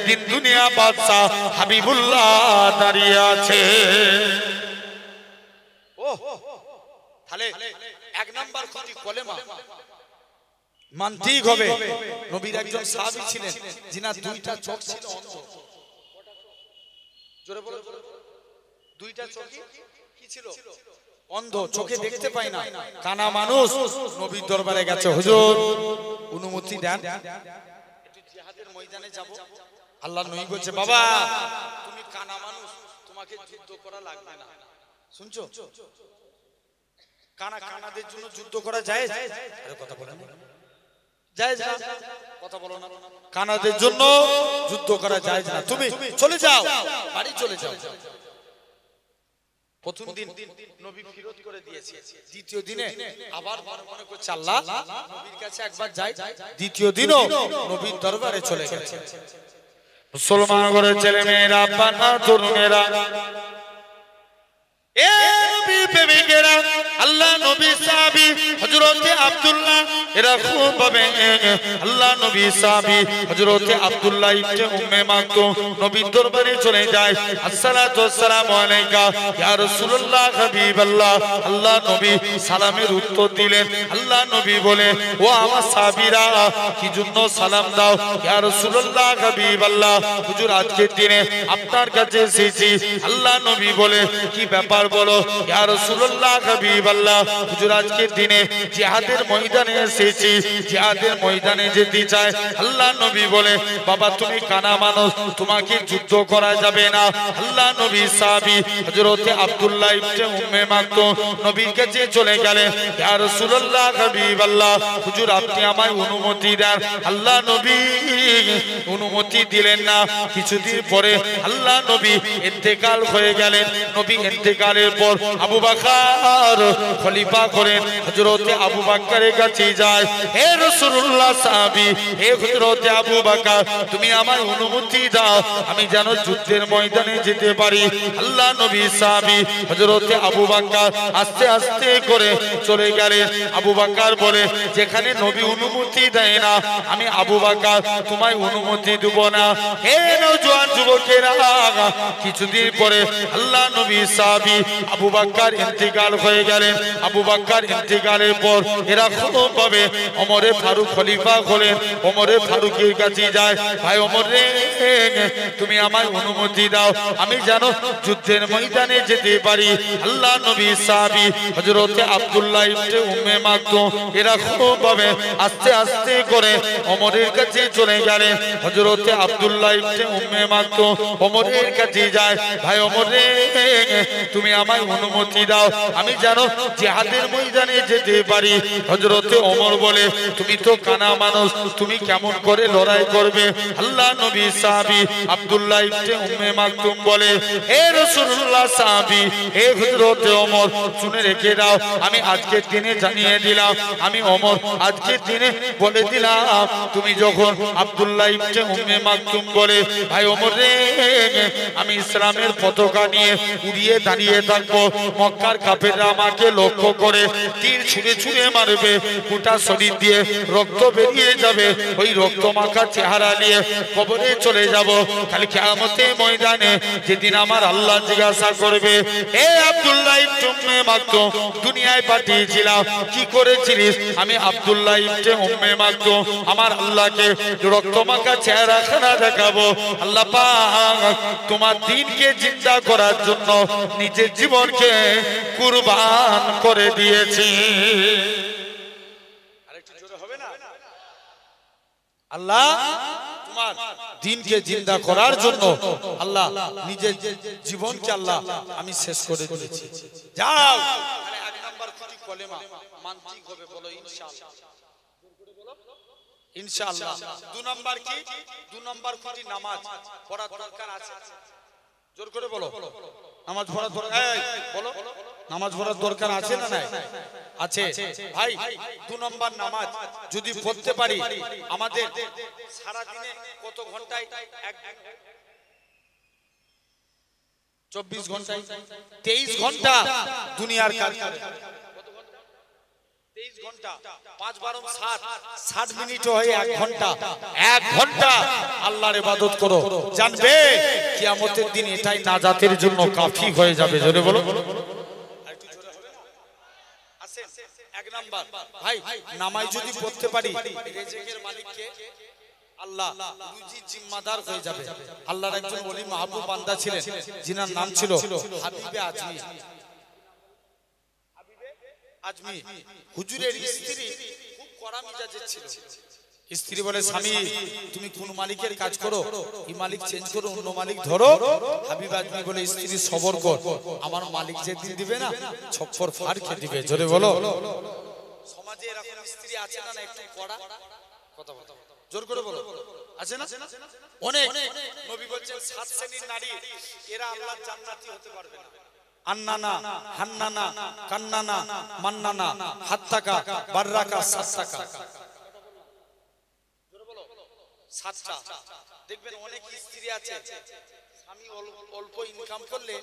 [SPEAKER 1] দিন দুনিয়া বাদশা হাবিবুল্লাহ দাঁড়িয়ে আছে। ও তাহলে 1 নাম্বার ক্ষতি কলেমা মানতেই হবে। নবীর একজন সাহাবী ছিলেন যিনার 2টা চোখ ছিল অন্ধ। জোরে বলো, 2টা চোখ কি ছিল? অন্ধ, চোখে দেখতে পায় না, কানা মানুষ। নবীর দরবারে গেছে, হুজুর অনুমতি দেন, একটু জিহাদের ময়দানে যাব। আল্লাহ নবী বলছে, বাবা তুমি কানা মানুষ, তোমাকে যুদ্ধ করা লাগবে না। শুনছো? কানাদের জন্য যুদ্ধ করা জায়েজ? আরে কথা বলেন, জায়েজ না? কথা বলো না। কানাদের জন্য যুদ্ধ করা জায়েজ না, তুমি চলে যাও, বাড়ি চলে যাও। প্রথম দিন নবী ফিরত করে দিয়েছে, দ্বিতীয় দিনে আবার মনে করছে আল্লাহ নবীর কাছে একবার যাই, দ্বিতীয় দিনও নবীর দরবারে চলে গেছে। মুসলমান ঘরের ছেলে মেয়েরা, বাবা তরুণেরা, এ নবী প্রেমিকেরা, আল্লাহ নবী সাহাবী হযরতে আব্দুল্লাহ, এরা খুব ভাবে আল্লাহ নবী সাহাবী হযরতে আব্দুল্লাহ ইবনে উম্মে মাকতুম নবীর দরবারে চলে যায়। আসসালাতু ওয়াসসালামু আলাইকা ইয়া রাসূলুল্লাহ হাবিবাল্লাহ। আল্লাহ নবী সালামের উত্তর দিলেন। আল্লাহ নবী বলে, ও আমার সাহাবীরা কি জন্য সালাম দাও? ইয়া রাসূলুল্লাহ হাবিবাল্লাহ, হুজুর আজকের দিনে আপনার কাছে এসেছি। আল্লাহ নবী বলে, কি ব্যাপার বলো? ইয়া রাসূলুল্লাহ হাবিবাল্লাহ, হুজুর আজকের দিনে জিহাদের ময়দানে এসেছি, জিহাদের ময়দানে যেতে চাই। আল্লাহ নবী বলে, বাবা তুমি কানা মানুষ, তোমাকে যুদ্ধ করা যাবে না। আল্লাহ নবী সাহাবী হযরতে আব্দুল্লাহ ইবনে উম্মে মাকতুম নবীর কাছে চলে গেলেন। ইয়া রাসূলুল্লাহ হাবিবাল্লাহ, হুজুর আপনি আমায় অনুমতি দেন। আল্লাহ নবী অনুমতি দিলেন না। কিছুদিন পরে আল্লাহ নবী ইন্তেকাল হয়ে গেলেন। নবী ইন্তেকালের পর আবু বকর খলিফা করেন। হযরতে আবু বকরের কাছে যায়, হে রাসূলুল্লাহ সাহাবী, হে হযরতে আবু বকর, তুমি আমায় অনুমতি দাও, আমি যেন যুদ্ধের ময়দানে যেতে পারি। আল্লাহ নবী সাহাবী হযরতে আবু বকর আস্তে আস্তে করে চলে গেলেন। আবু বকর বলে, যেখানে নবী অনুমতি দেয় না, আমি আবু বকর তোমায় অনুমতি দেব না। হে নওজোয়ান যুবকেরা, কিছুদিন পরে আল্লাহ নবী সাহাবী আবু বকর ইন্তেকাল হয়ে গেলেন। আবু বকর ইন্তেকালের পর এরা খুব ভাবে ওমরে ফারুক খলিফা হলেন। ওমরে ফারুকের কাছে যায়, ভাই ওমর রে, তুমি আমায় অনুমতি দাও, আমি যেন যুদ্ধের ময়দানে যেতে পারি। আল্লাহ নবী সাহাবী হযরতে আব্দুল্লাহ ইবনে উম্মে মাকতুম এরা খুব ভাবে আস্তে আস্তে করে ওমরের কাছে চলে গেলেন। হযরতে আব্দুল্লাহ ইবনে উম্মে মাকতুম ওমরের কাছে যায়, ভাই ওমর রে, তুমি আমায় অনুমতি দাও, আমি যেন জিহাদের ময়দানে যেতে পারি। হযরতে ওমর বলে, তুমি তো কানা মানুষ, তুমি কেমন করে লড়াই করবে? আল্লাহ নবী সাহাবী আব্দুল্লাহ ইবনে উম্মে মাকতুম বলে, হে রাসূলুল্লাহ সাহাবী, হে হযরতে ওমর, শুনে রেখে দাও, আমি আজকের দিনে জানিয়ে দিলাম, আমি ওমর আজকের দিনে বলে দিলাম, তুমি যখন আব্দুল্লাহ ইবনে উম্মে মাকতুম বলে, ভাই ওমর রে, আমি ইসলামের পতাকা নিয়ে উড়িয়ে দাঁড়িয়ে থাকবো, মক্কার কাফেররা আমাকে লক্ষ্য করে তীর ছুঁড়ে ছুঁড়ে মারবে, গোটা শরীর দিয়ে রক্ত বেরিয়ে যাবে, ওই রক্ত মাখা চেহারা নিয়ে কবরে চলে যাব। খালি কিয়ামতের ময়দানে যেদিন আমার আল্লাহ জিজ্ঞাসা করবে, হে আব্দুল্লাহ ইবনে উম্মে মাকতুম, দুনিয়ায় পাঠিয়েছিলাম, কি করেছিলিস? আমি আব্দুল্লাহ ইবনে উম্মে মাকতুম আমার আল্লাহকে রক্ত মাখা চেহারা খানা দেখাবো। আল্লাহ পাক তোমার দ্বীনকে জিন্দা করার জন্য নিজের জীবনকে কুরবান করে দিয়েছি। আরেকটু জোরে হবে না? আল্লাহ তোমার দ্বীনকে জিন্দা করার জন্য আল্লাহ নিজের জীবনকে আল্লাহ আমি শেষ করে দিয়েছি। যাও, মানে এক নাম্বার খুঁটি কলেমা মানতে হবে, বলো ইনশাআল্লাহ। ইনশাআল্লাহ। দুই নাম্বার কি? দুই নাম্বার খুঁটি নামাজ পড়ার দরকার আছে। জোর করে বলো, নামাজ পড়ার দরকার, এই বলো, নামাজ পড়ার দরকার আছে না নাই? আছে ভাই। দুই নাম্বার নামাজ যদি পড়তে পারি, আমাদের সারা দিনে কত ঘন্টায়? 24 ঘন্টায় 23 ঘন্টা দুনিয়ার কাজ করে। 23 ঘন্টা 5 12 60 মিনিট হয় 1 ঘন্টা। 1 ঘন্টা আল্লাহর ইবাদত করো, জানবে কিয়ামতের দিন এটাই নাজাতের জন্য কাফি হয়ে যাবে। জোরে বলো। আরেকটু জোরে হবে না? আসেন, 1 নাম্বার ভাই, নামাজ যদি পড়তে পারি, রিজিকের মালিক কে? আল্লাহ। রুজি জিম্মাদার হয়ে যাবে। আল্লাহর একজন ওলি মাহবুব বান্দা ছিলেন, যিনার নাম ছিল হাবিবে আজমি। আজমি হুজুরের স্ত্রী খুব কড়া মেজাজের ছিল। স্ত্রী বলে, স্বামী তুমি কোন মালিকের কাজ করো, এই মালিক চেঞ্জ করো, অন্য মালিক ধরো। হাবিব আজমি বলে, স্ত্রী সবর কর, আমার মালিক যেদিন দিবে না ছপ্পর ফাড় খেয়ে দিবে। জোরে বলো। সমাজে এরকম স্ত্রী আছে না? একটু কড়া কথা বলো, জোর করে বলো, আছে না? অনেক। নবী বলছেন 7 শ্রেণীর নারী, এরা আল্লাহর জান্নাতি হতে পারবে না। আন্নানা, হান্নানা, কান্নানা, মান্নানা, হাত্তাকা, বাররাকা, সাত্তাকা। জোরে বলো, 7টা। দেখবেন অনেক স্ত্রী আছে, স্বামী অল্প ইনকাম করলে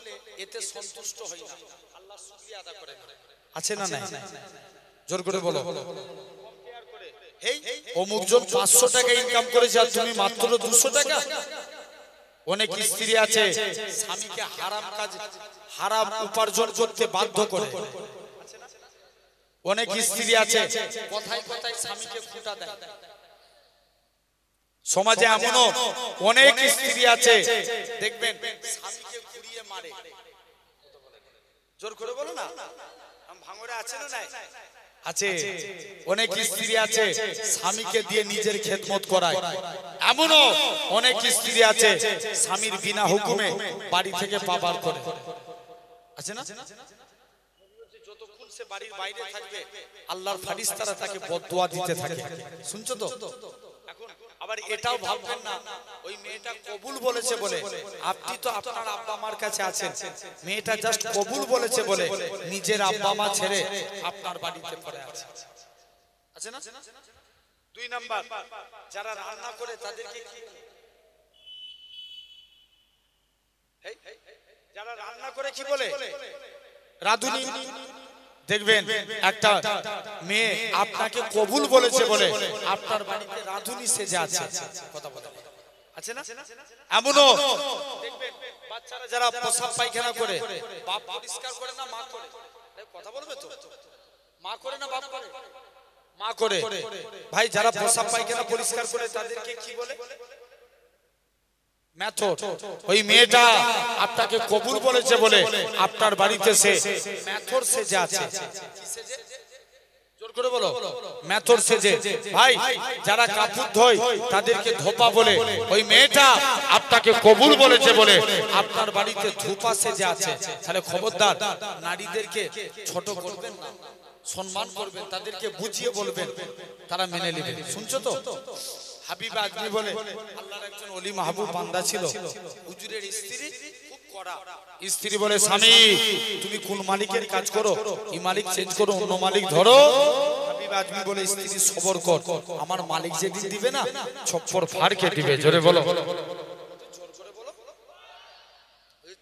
[SPEAKER 1] এতে সন্তুষ্ট হয় না, আল্লাহর শুকরিয়া আদা করে না। আছে না নাই? জোর করে বলো। এই অমুকজন 500 টাকা ইনকাম করেছে আর তুমি মাত্র 200 টাকা। অনেক স্ত্রী আছে স্বামীকে হারাম কাজ, হারাম উপার্জন করতে বাধ্য করে। অনেক স্ত্রী আছে কথায় কথায় স্বামীকে খোঁটা দেয়। সমাজে এমনও অনেক স্ত্রী আছে, দেখবেন স্বামীকে ঘুরিয়ে মারে। জোর করে বলো না, ভাঙড়ে আছে না নাই? আছে। অনেক স্ত্রী আছে স্বামীকে দিয়ে নিজের খেদমত করায়। এমনও অনেক স্ত্রী আছে স্বামীর বিনা হুকুমে বাড়ি থেকে পাবার করে। আছে না? যতক্ষণ সে বাড়ির বাইরে থাকবে আল্লাহর ফেরেশতারা তাকে বদদুয়া দিতে থাকে। শুনছো তো? এখন আবার এটাও ভাববেন না ওই মেয়েটা কবুল বলেছে বলে, আপনি তো আপনার আব্বা মার কাছে আছেন, মেয়েটা জাস্ট কবুল বলেছে বলে নিজের আব্বা মা ছেড়ে আপনার বাড়িতে পড়ে আছে। আছে না? 2 নাম্বার, যারা রান্না করে তাদেরকে কি, যারা রান্না করে কি বলে? রাধুনি। দেখবেন একটা মেয়ে আপনাকে কবুল বলেছে বলে আপনার বাড়িতে রাধুনি সেজে আছে। কথা বলে আছে না? এমনও দেখবেন বাচ্চারা যারা প্রসাব পায়খানা করে, বাপ পরিষ্কার করে না মা করে? কথা বলবে তো, মা করে না বাপ করে? মা করে। ভাই যারা প্রসাব পায়খানা পরিষ্কার করে তাদেরকে কি বলে? মেথর। ওই মেয়েটা আপনাকে কবুল বলেছে বলে আপনার বাড়িতে সে মেথর সেজে আছে। জোর করে বলো, মেথর সেজে। ভাই যারা কাপড় ধোয় তাদেরকে ধোপা বলে। ওই মেয়েটা আপনাকে কবুল বলেছে বলে আপনার বাড়িতে ধোপা সেজে আছে। তাহলে খবরদার, নারীদেরকে ছোট করবেন না, সম্মান করবেন, তাদেরকে বুঝিয়ে বলবেন, তারা মেনে নেবে। শুনছো তো? হাবিব আজমি বলে আল্লাহর একজন ওলি মাহবুব বান্দা ছিল, হুজুরের স্ত্রী খুব কড়া। স্ত্রী বলে, স্বামী তুমি কোন মালিকের কাজ করো, এই মালিক চেঞ্জ করো, অন্য মালিক ধরো। হাবিব আজমি বলে, স্ত্রী সবর কর, আমার মালিক যেদিন দিবে না ছপ্পর ফাড়কে দিবে। জোরে বলো।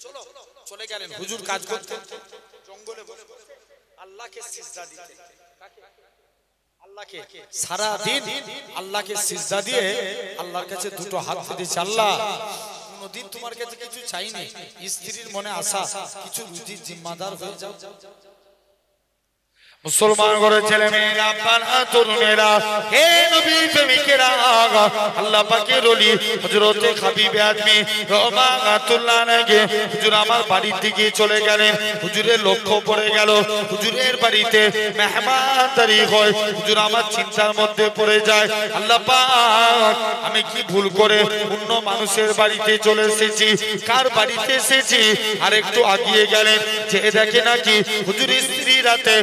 [SPEAKER 1] চলো, চলে গেলেন হুজুর কাজ করতে জঙ্গলে বসে আল্লাহকে সিজদা দিতে। আল্লাহকে সারা দিন আল্লাহকে সিজদা দিয়ে আল্লাহর কাছে দুটো হাত পেতেছে, আল্লাহ কোনদিন তোমার কাছে কিছু চাইনি, স্ত্রীর মনে আশা কিছু রুজির জিম্মাদার হয়ে যাও। মুসলমান ঘরের ছেলে মেয়েরা, আপনারা তরুণেরা, হে নবী প্রেমিকেরা, আল্লাহ পাকের ওলি হযরতে হাবিব আজমি রহমাতুল্লাহ আলাইহি হুজুর আমার বাড়ির দিকে চলে গেলেন। হুজুরের লক্ষ্য পড়ে গেল হুজুরের বাড়িতে মেহমানদারি হয়। হুজুর আমার চিন্তার মধ্যে পড়ে যায়, আল্লাহ পাক আমি কি ভুল করে অন্য মানুষের বাড়িতে চলে এসেছি, কার বাড়িতে এসেছি। আর একটু আগিয়ে গেলেন, যে দেখে নাকি হুজুরের স্ত্রী রাতে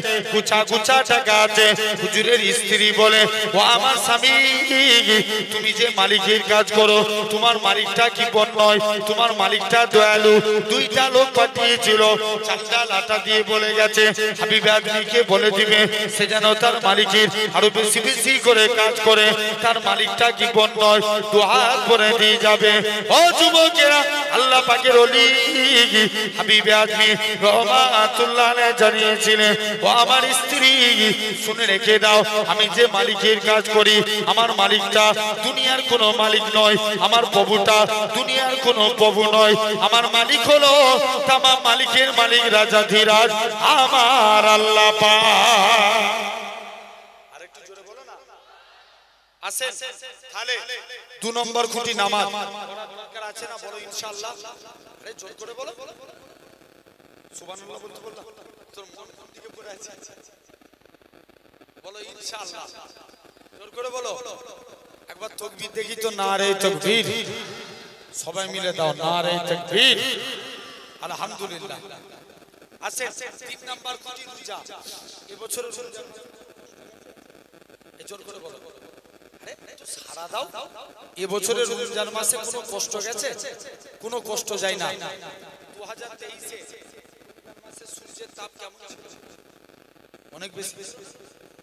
[SPEAKER 1] গুছা টাকা আছে। হুজুরের স্ত্রী বলে, ও আমার স্বামী, তুমি যে মালিকের কাজ করো, তোমার মালিকটা কি বন নয়, তোমার মালিকটা দয়ালু। দুইটা লোক পাঠিয়েছিল, চালটা লাটা দিয়ে বলে গেছে হাবিব আজমিকে বলে দিবে সে যেন তার মালিকের আরো বেশি বেশি করে কাজ করে, তার মালিকটা কি বন নয়, দুহাত ভরে দিয়ে যাবে। ও যুবকেরা, আল্লাহ পাকের ওলি হাবিব আজমি রহমাতুল্লাহ আলাইহি জানিয়েছিলেন, ও আমার স্ত্রী শুনে রেখে দাও, আমি যে মালিকের কাজ করি, আমার মালিকটা দুনিয়ার কোনো মালিক নয়, আমার প্রভুটা দুনিয়ার কোনো প্রভু নয়, আমার মালিক হলো তামাম মালিকের মালিক, রাজাধিরাজ আমার আল্লাহ পাক। আরেকটু জোরে বলো না। আসেন তাহলে 2 নম্বর খুঁটি নামাজ দরকার আছে না? বলো ইনশাআল্লাহ। আরে জোর করে বলো, সুবহানাল্লাহ বলতে বললাম, তোর মন কোন দিকে পড়ে আছে? বলো ইনশাআল্লাহ, জোর করে বলো। একবার তাকবীর দেখি তো, নারে তাকবীর, সবাই মিলে দাও নারে তাকবীর, আলহামদুলিল্লাহ। আছে 3 নাম্বার খুঁটি রোজা। এবছর রোজা জোর করে বলো। আরে তো সারা দাও। এবছরের রমজান মাসে কোনো কষ্ট গেছে? কোনো কষ্ট যায় না। 2023 এ মাসে সূর্যের তাপ কেমন ছিল? অনেক বেশি।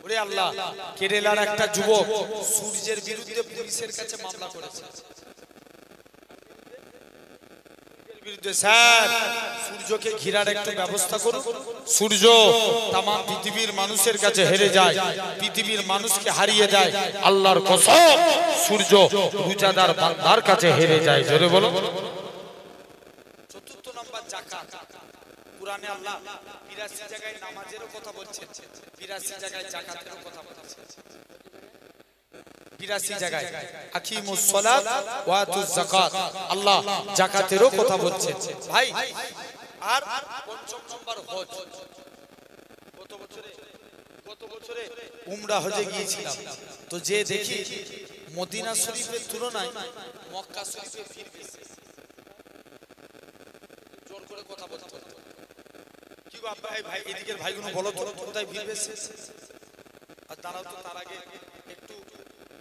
[SPEAKER 1] ওরে আল্লাহ, কেরালার একটা যুবক সূর্যের বিরুদ্ধে পুলিশের কাছে মামলা করেছে। স্যার, সূর্যকে ঘিরার একটা ব্যবস্থা করুন। সূর্য তাম পৃথিবীর মানুষের কাছে হেরে যায়, পৃথিবীর মানুষকে হারিয়ে দেয়। আল্লাহর কসম, সূর্য রোজাদার বান্দার কাছে হেরে যায়। জোরে বলো। 4 নম্বর যাকাত। কুরআনে আল্লাহ 82 জায়গায় নামাজেরও কথা বলছেন, 82 জায়গায় যাকাতেরও কথা বলছেন। 82 জায়গায় আকিমুস সালাত ওয়া আতুজ যাকাত, আল্লাহ যাকাতেরও কথা বলছেন। ভাই আর 5 নম্বর হজ। গত বছরে উমরা হজে গিয়েছিলাম, তো যে দেখি মদিনা শরীফের তুলনায় মক্কা শরীফে ভিড় বেশি। জোর করে কথা বলতে হবে। কি গো ভাই, ভাই এদিকের ভাইগুলো বলো তো, কোথায় ভিড় বেশি? আর দাঁড়াও তো, তার আগে একটু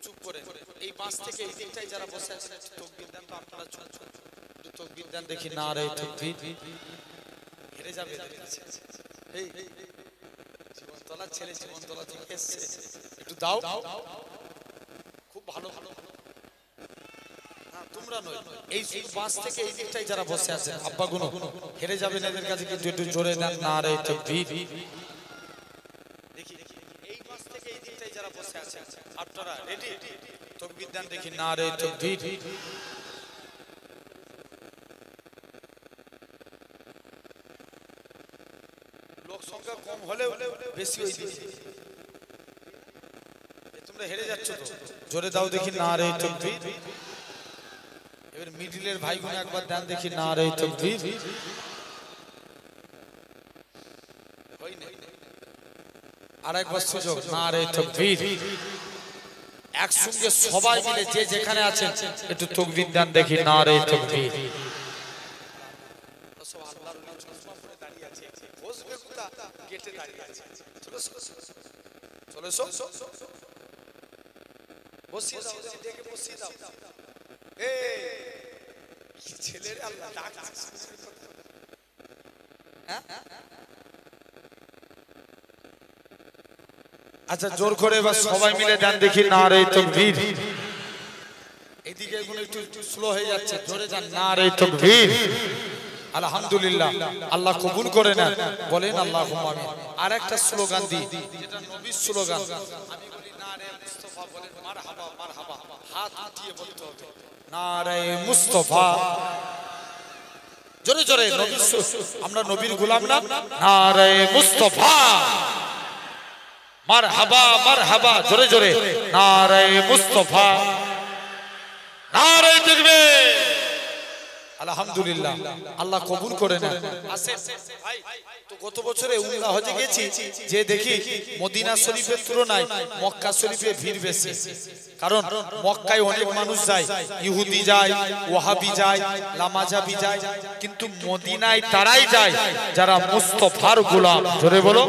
[SPEAKER 1] চুপ করে এই বাস থেকে এই দিকটাই যারা বসে আছেন তাকবীর দেন তো। আপনারা চুপ চুপ তাকবীর দেন দেখি, নারে তাকবীর। হেরে যাবে এদের কাছে। এই জীবনতলার ছেলে জীবনতলা থেকে এসেছে, একটু দাও। খুব ভালো ভালো। তোমরা নয়, এই বাস থেকে এই দিকটাই যারা বসে আছেন আব্বা গুনো, হেরে যাবেন এদের কাছে, কিন্তু একটু জোরে দেন নারে তাকবীর। দেখি এই বাস থেকে এই দিকটাই যারা বসে আছেন, আপনারা রেডি? তাকবীর দেন দেখি, নারে তাকবীর। লোক সংখ্যা কম হলেও বেশি ওই দিকে। তোমরা হেরে যাচ্ছ তো, জোরে দাও দেখি নারে তাকবীর। এবার মিডিলের ভাইগুলো একবার দেন দেখি নারে তাকবীর। আর একবার সুযোগ, নারে তাকবীর। একসঙ্গে সবাই মিলে যে যেখানে আছেন একটু তাকবীর দেন দেখি নারে তাকবীর। আচ্ছা জোর করে এবার সবাই মিলে দেন দেখি নারে তাকবীর। এইদিকে এগুলো একটু স্লো হয়ে যাচ্ছে, জোরে যান নারে তাকবীর। আলহামদুলিল্লাহ, আল্লাহ কবুল করে নেন, বলেন আল্লাহুম্মা আমিন। আর একটা স্লোগান দিই, যেটা নবীর স্লোগান। আমি বলি নারে মুস্তাফা, বলেন মারহাবা মারহাবা, হাত উঠিয়ে বলতে হবে নারে মুস্তাফা। জোরে জোরে, নবীর আমরা নবীর গোলাম না, নারে মুস্তাফা মারহাবা মারহাবা, জোরে জোরে নারে মুস্তাফা, নারে তাকবীর। আলহামদুলিল্লাহ, আল্লাহ কবুল করে নেন। ভাই তো গত বছরে উমরা হজে গেছি, যে দেখি মদিনা শরীফের তুলনায় মক্কা শরীফে ভিড় বেশি। কারণ মক্কায় অনেক মানুষ যায়, ইহুদি যায়, ওয়াহাবি যায়, লামাজাবি যায়, কিন্তু মদিনায় তারাই যায় যারা মুস্তাফার গোলাম। জোরে বলো,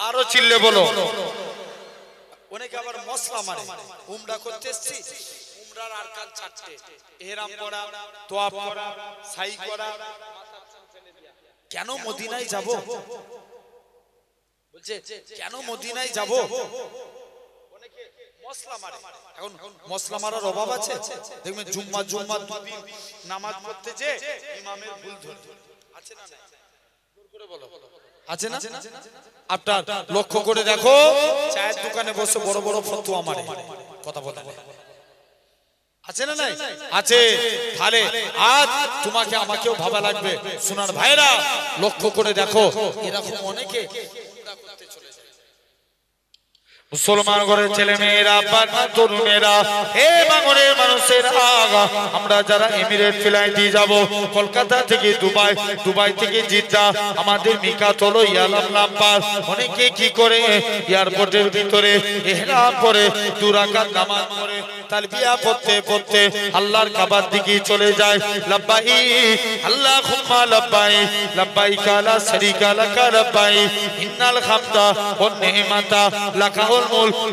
[SPEAKER 1] আরো চিল্লে বলো। অনেকে আবার মশলা মারে, উমরা করতে এসেছি, উমরার আরকান চারটে, ইহরাম পরা, তোয়াফ করা, সাই করা। কেন মদিনায় যাব? বলছে কেন মদিনায় যাব? অনেকে মশলা মারে। এখন মশলা মারার অভাব আছে? দেখবেন জুম্মা জুম্মা দুদিন নামাজ পড়তে যে ইমামের ভুল ধরে আছে না? জোর করে বলো, আছে না? আপনার লক্ষ্য করে দেখো, চায়ের দোকানে বসে বড় বড় ফতোয়া মারে, কথা বলে আছে না? নাই আছে। তাহলে আজ তোমাকে আমাকেও ভাবা লাগবে, সোনার ভাইরা লক্ষ্য করে দেখো, এরকম অনেকে করতে চলে যায়। মুসলমান ঘরের ছেলে মেয়েরা, বাংলা তরুণেরা, হে বাঙালির মানুষেরা, আমরা যারা এমিরেট ফ্লাইটে যাব, কলকাতা থেকে দুবাই, দুবাই থেকে জিদ্দা, আমাদের মিকাত হলো ইয়ালাম নাম্বার। অনেকে কি করে এয়ারপোর্টের ভিতরে ইহরাম পরে 2 রাকাত নামাজ পড়ে তালবিয়া পড়তে পড়তে আল্লাহর কাবার দিকে চলে যায়। লাব্বাইক আল্লাহুম্মা লাব্বাইক, লাব্বাইক লা শারীকা লাক লাব্বাইক, ইন্নাল হামদা ওয়ান নি'মাতা লাকা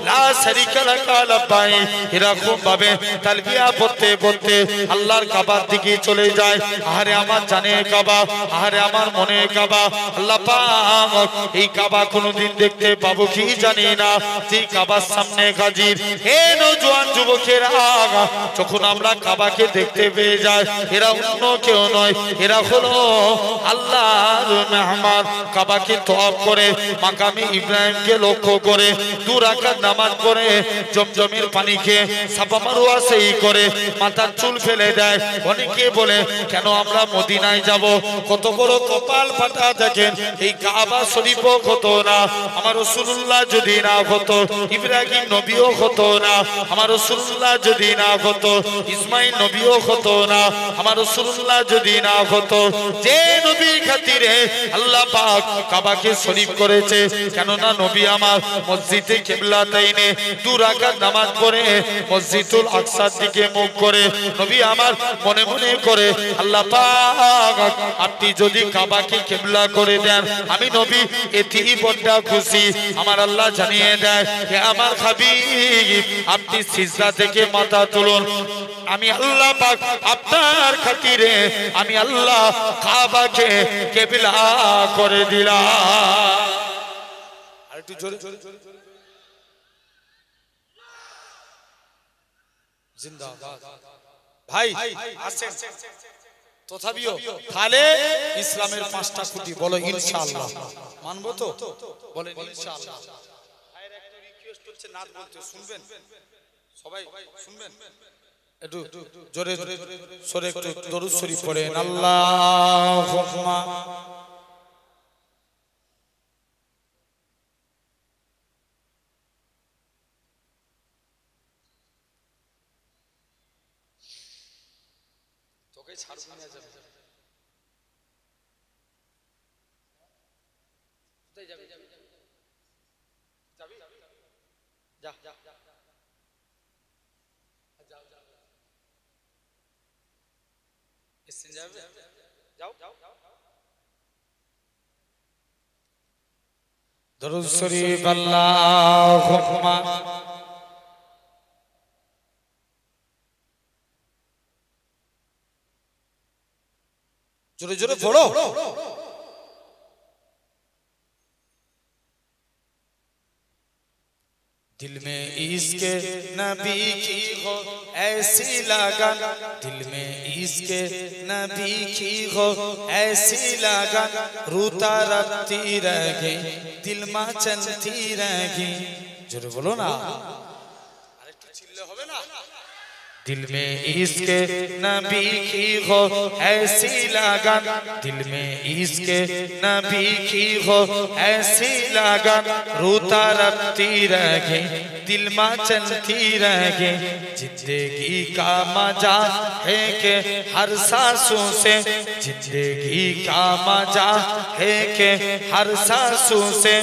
[SPEAKER 1] লা শারীকা লাক লাব্বাইক। এরকম ভাবে তালবিয়া পড়তে পড়তে আল্লাহর কাবার দিকে চলে যায়। আহারে আমার জানে কাবা, আহারে আমার মনে কাবা। আল্লাহ পাক এই কাবা কোনোদিন দেখতে পাবো কি জানি না, সেই কাবার সামনে হাজির। হে নওজোয়ান যুবকেরা, যখন আমরা কাবাকে দেখতে পেয়ে যাই, এরা অন্য কেউ নয়, এরা হলো আল্লাহর মেহমান। কাবাকে তওয়াফ করে মাকামে ইব্রাহিমকে লক্ষ্য করে 2 রাকাত নামাজ পড়ে জমজমের পানি খেয়ে সাফা মারওয়া সেই করে মাথার চুল ফেলে দেয়। অনেকে বলে কেন আমরা মদিনায় যাব? কত বড় কপাল ফাটা দেখেন, এই কাবা শরীফও হতো না আমার রাসূলুল্লাহ যদি না হতো, ইব্রাহিম নবীও হতো না আমার রাসূলুল্লাহ যদি না হতো, ইসমাইল নবীও হতো না আমার রাসূলুল্লাহ যদি না হতো। যে নবীর খাতিরে আল্লাহ পাক কাবাকে শরীফ করেছে, কেননা নবী আমার মসজিদে কিবলাতাইনে 2 রাকাত নামাজ পড়ে মসজিদুল আকসার দিকে মুখ করে নবী আমার মনে মনে করে, আল্লাহ পাক আপনি যদি কাবাকে কিবলা করে দেন, আমি নবী এতেই বড় খুশি। আমার আল্লাহ জানিয়ে দেয়, হে আমার হাবিব, আপনি সিজদা থেকে মাথা তুলুন, আমি আল্লাহ পাক আপনার খাতিরে আমি আল্লাহ কাবাকে কিবলা করে দিলাম। আর একটু জোরে জিন্দাবাদ। ভাই আসেন তথাপিও, তাহলে ইসলামের 5টা খুঁটি বলো ইনশাআল্লাহ মানবো তো? বলেন ইনশাআল্লাহ। ভাইয়ের একটা রিকোয়েস্ট হচ্ছে, নাচ বলতে শুনবেন? সবাই শুনবেন? একটু জোরে সরে একটু দরুদ শরীফ পড়েন। আল্লাহুম্মা দরুদ শরীফ আল্লাহুম্মা জোরে জোরে পড়ো। दिल में इश्क नबी की हो ऐसी लगन, दिल में इश्क नबी की हो ऐसी लगन, रूता रखती रहे दिल में चलती रहे। जोरे बोलो ना, अरे तो चिल्ले होवे ना। दिल में इश्क नबी की हो ऐसी लगन, दिल में इश्क नबी की हो ऐसी लगन, रोता रखती रहे दिल में चलती रहे। जिंदगी का मजा है कि हर सांसों से, जिंदगी का मजा है कि हर सांसों से,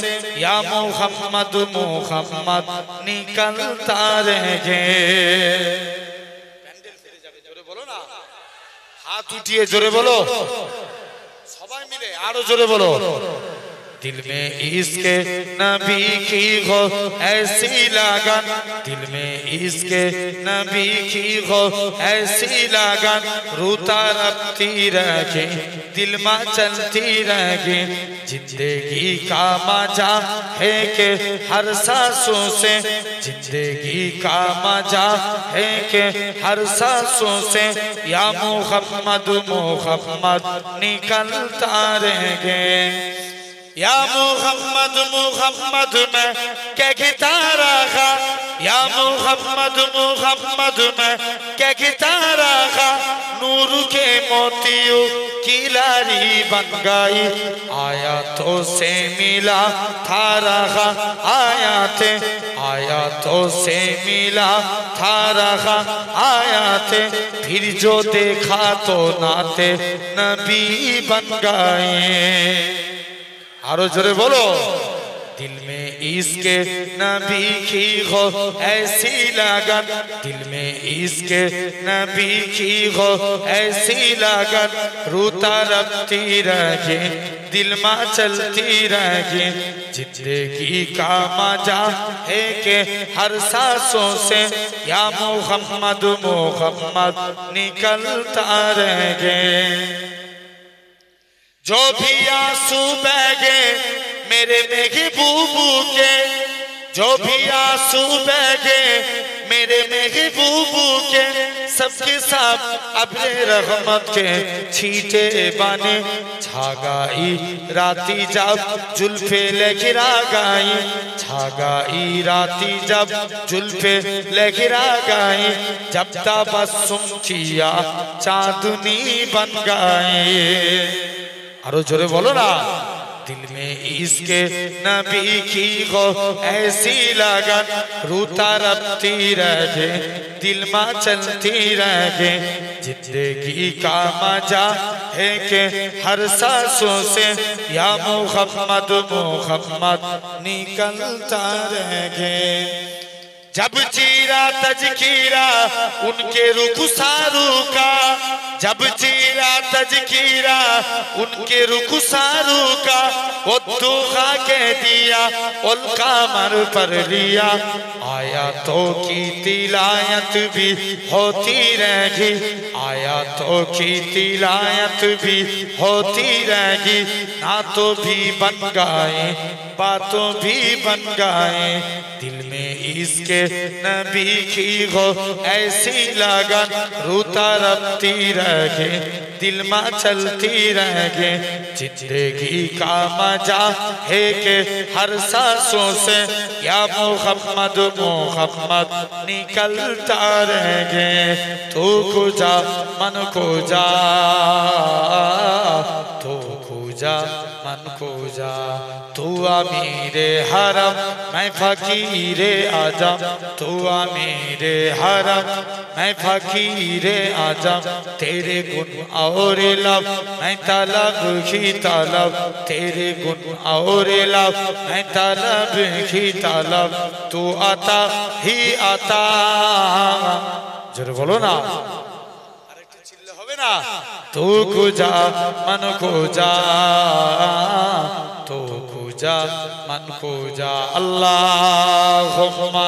[SPEAKER 1] या मोहम्मद मोहम्मद निकलता रहे। हाथ उठिए जोरे बोलो, सबाई मिले आरो जोरे बोलो। दिल में इश्क नबी की हो ऐसी लगन, दिल में इश्क नबी की हो ऐसी लगन, रोता रखती रहे दिल में चलती रहे। जिंदगी का मजा है कि हर सांसों से, जिंदगी का मजा है कि हर सांसों से, या मोहम्मद मोहम्मद निकलता रहे। या मोहम्मद मोहम्मद में कहता रहा, या मोहम्मद मोहम्मद में कहता रहा, नूर के मोतियों की लारी बन गई, आयातों से मिला था रहा, आयातों से मिला था रहा, आयाते फिर जो देखा तो नाते नबी बन गए। आरो जोरे बोलो। दिल में इश्क नबी की हो ऐसी लगन, दिल में इश्क नबी की हो ऐसी लगन, रोता रखती रहे दिल में चलती रहे। जिंदगी का मजा है कि हर सांसों से, या मोहम्मद मोहम्मद निकलता रहे। जो भी आंसू बहे मेरे महबूबू के, जो भी आंसू बहे मेरे महबूबू के, सबके सब अपने रहमत के छींटे बने। छा गई राती जब जुल्फे लहरा गई, छा गई राती जब जुल्फे लहरा गई, जब तबस्सुम किया चांदनी बन गए। आरो जोरे बोलो ना। दिल में इश्क नबी की हो ऐसी लगन, रोता रखती रहे दिल में चलती रहे। जिंदगी का मजा है कि हर सांसों से, या मोहम्मद मोहम्मद निकलता रहे। जब चीरा तजकीरा उनके रुखसारू का, जब चीरा तजकीरा उनके रुखसारू का, वो दुखा के दिया उनका मर पर लिया। आयातों की तिलायत भी होती रहेगी, आयातों की तिलायत भी होती रहेगी। नातों भी बन गए बातों भी बन गए। दिल में इश्क नबी की हो ऐसी लगन, रोता रखती रहे दिल में चलती रहे। जिंदगी का मजा है कि हर सांसों से, या मोहम्मद मोहम्मद निकलता रहे। तू खुजा मन को जा, तू खुजा मन को जा। तू अमीरे हरम मैं फकीरे आजम, तू अमीरे हरम मैं फकीरे आजम। तेरे गुण और लब मैं तलब ही तलब, तेरे गुण और लब मैं तलब ही तलब। तू आता ही आता, जरूर बोलो ना, আরেকটু চিল্লে হবে না। तू खुजा मन को जा, तू खुजा मन को जा। अल्लाहुम्मा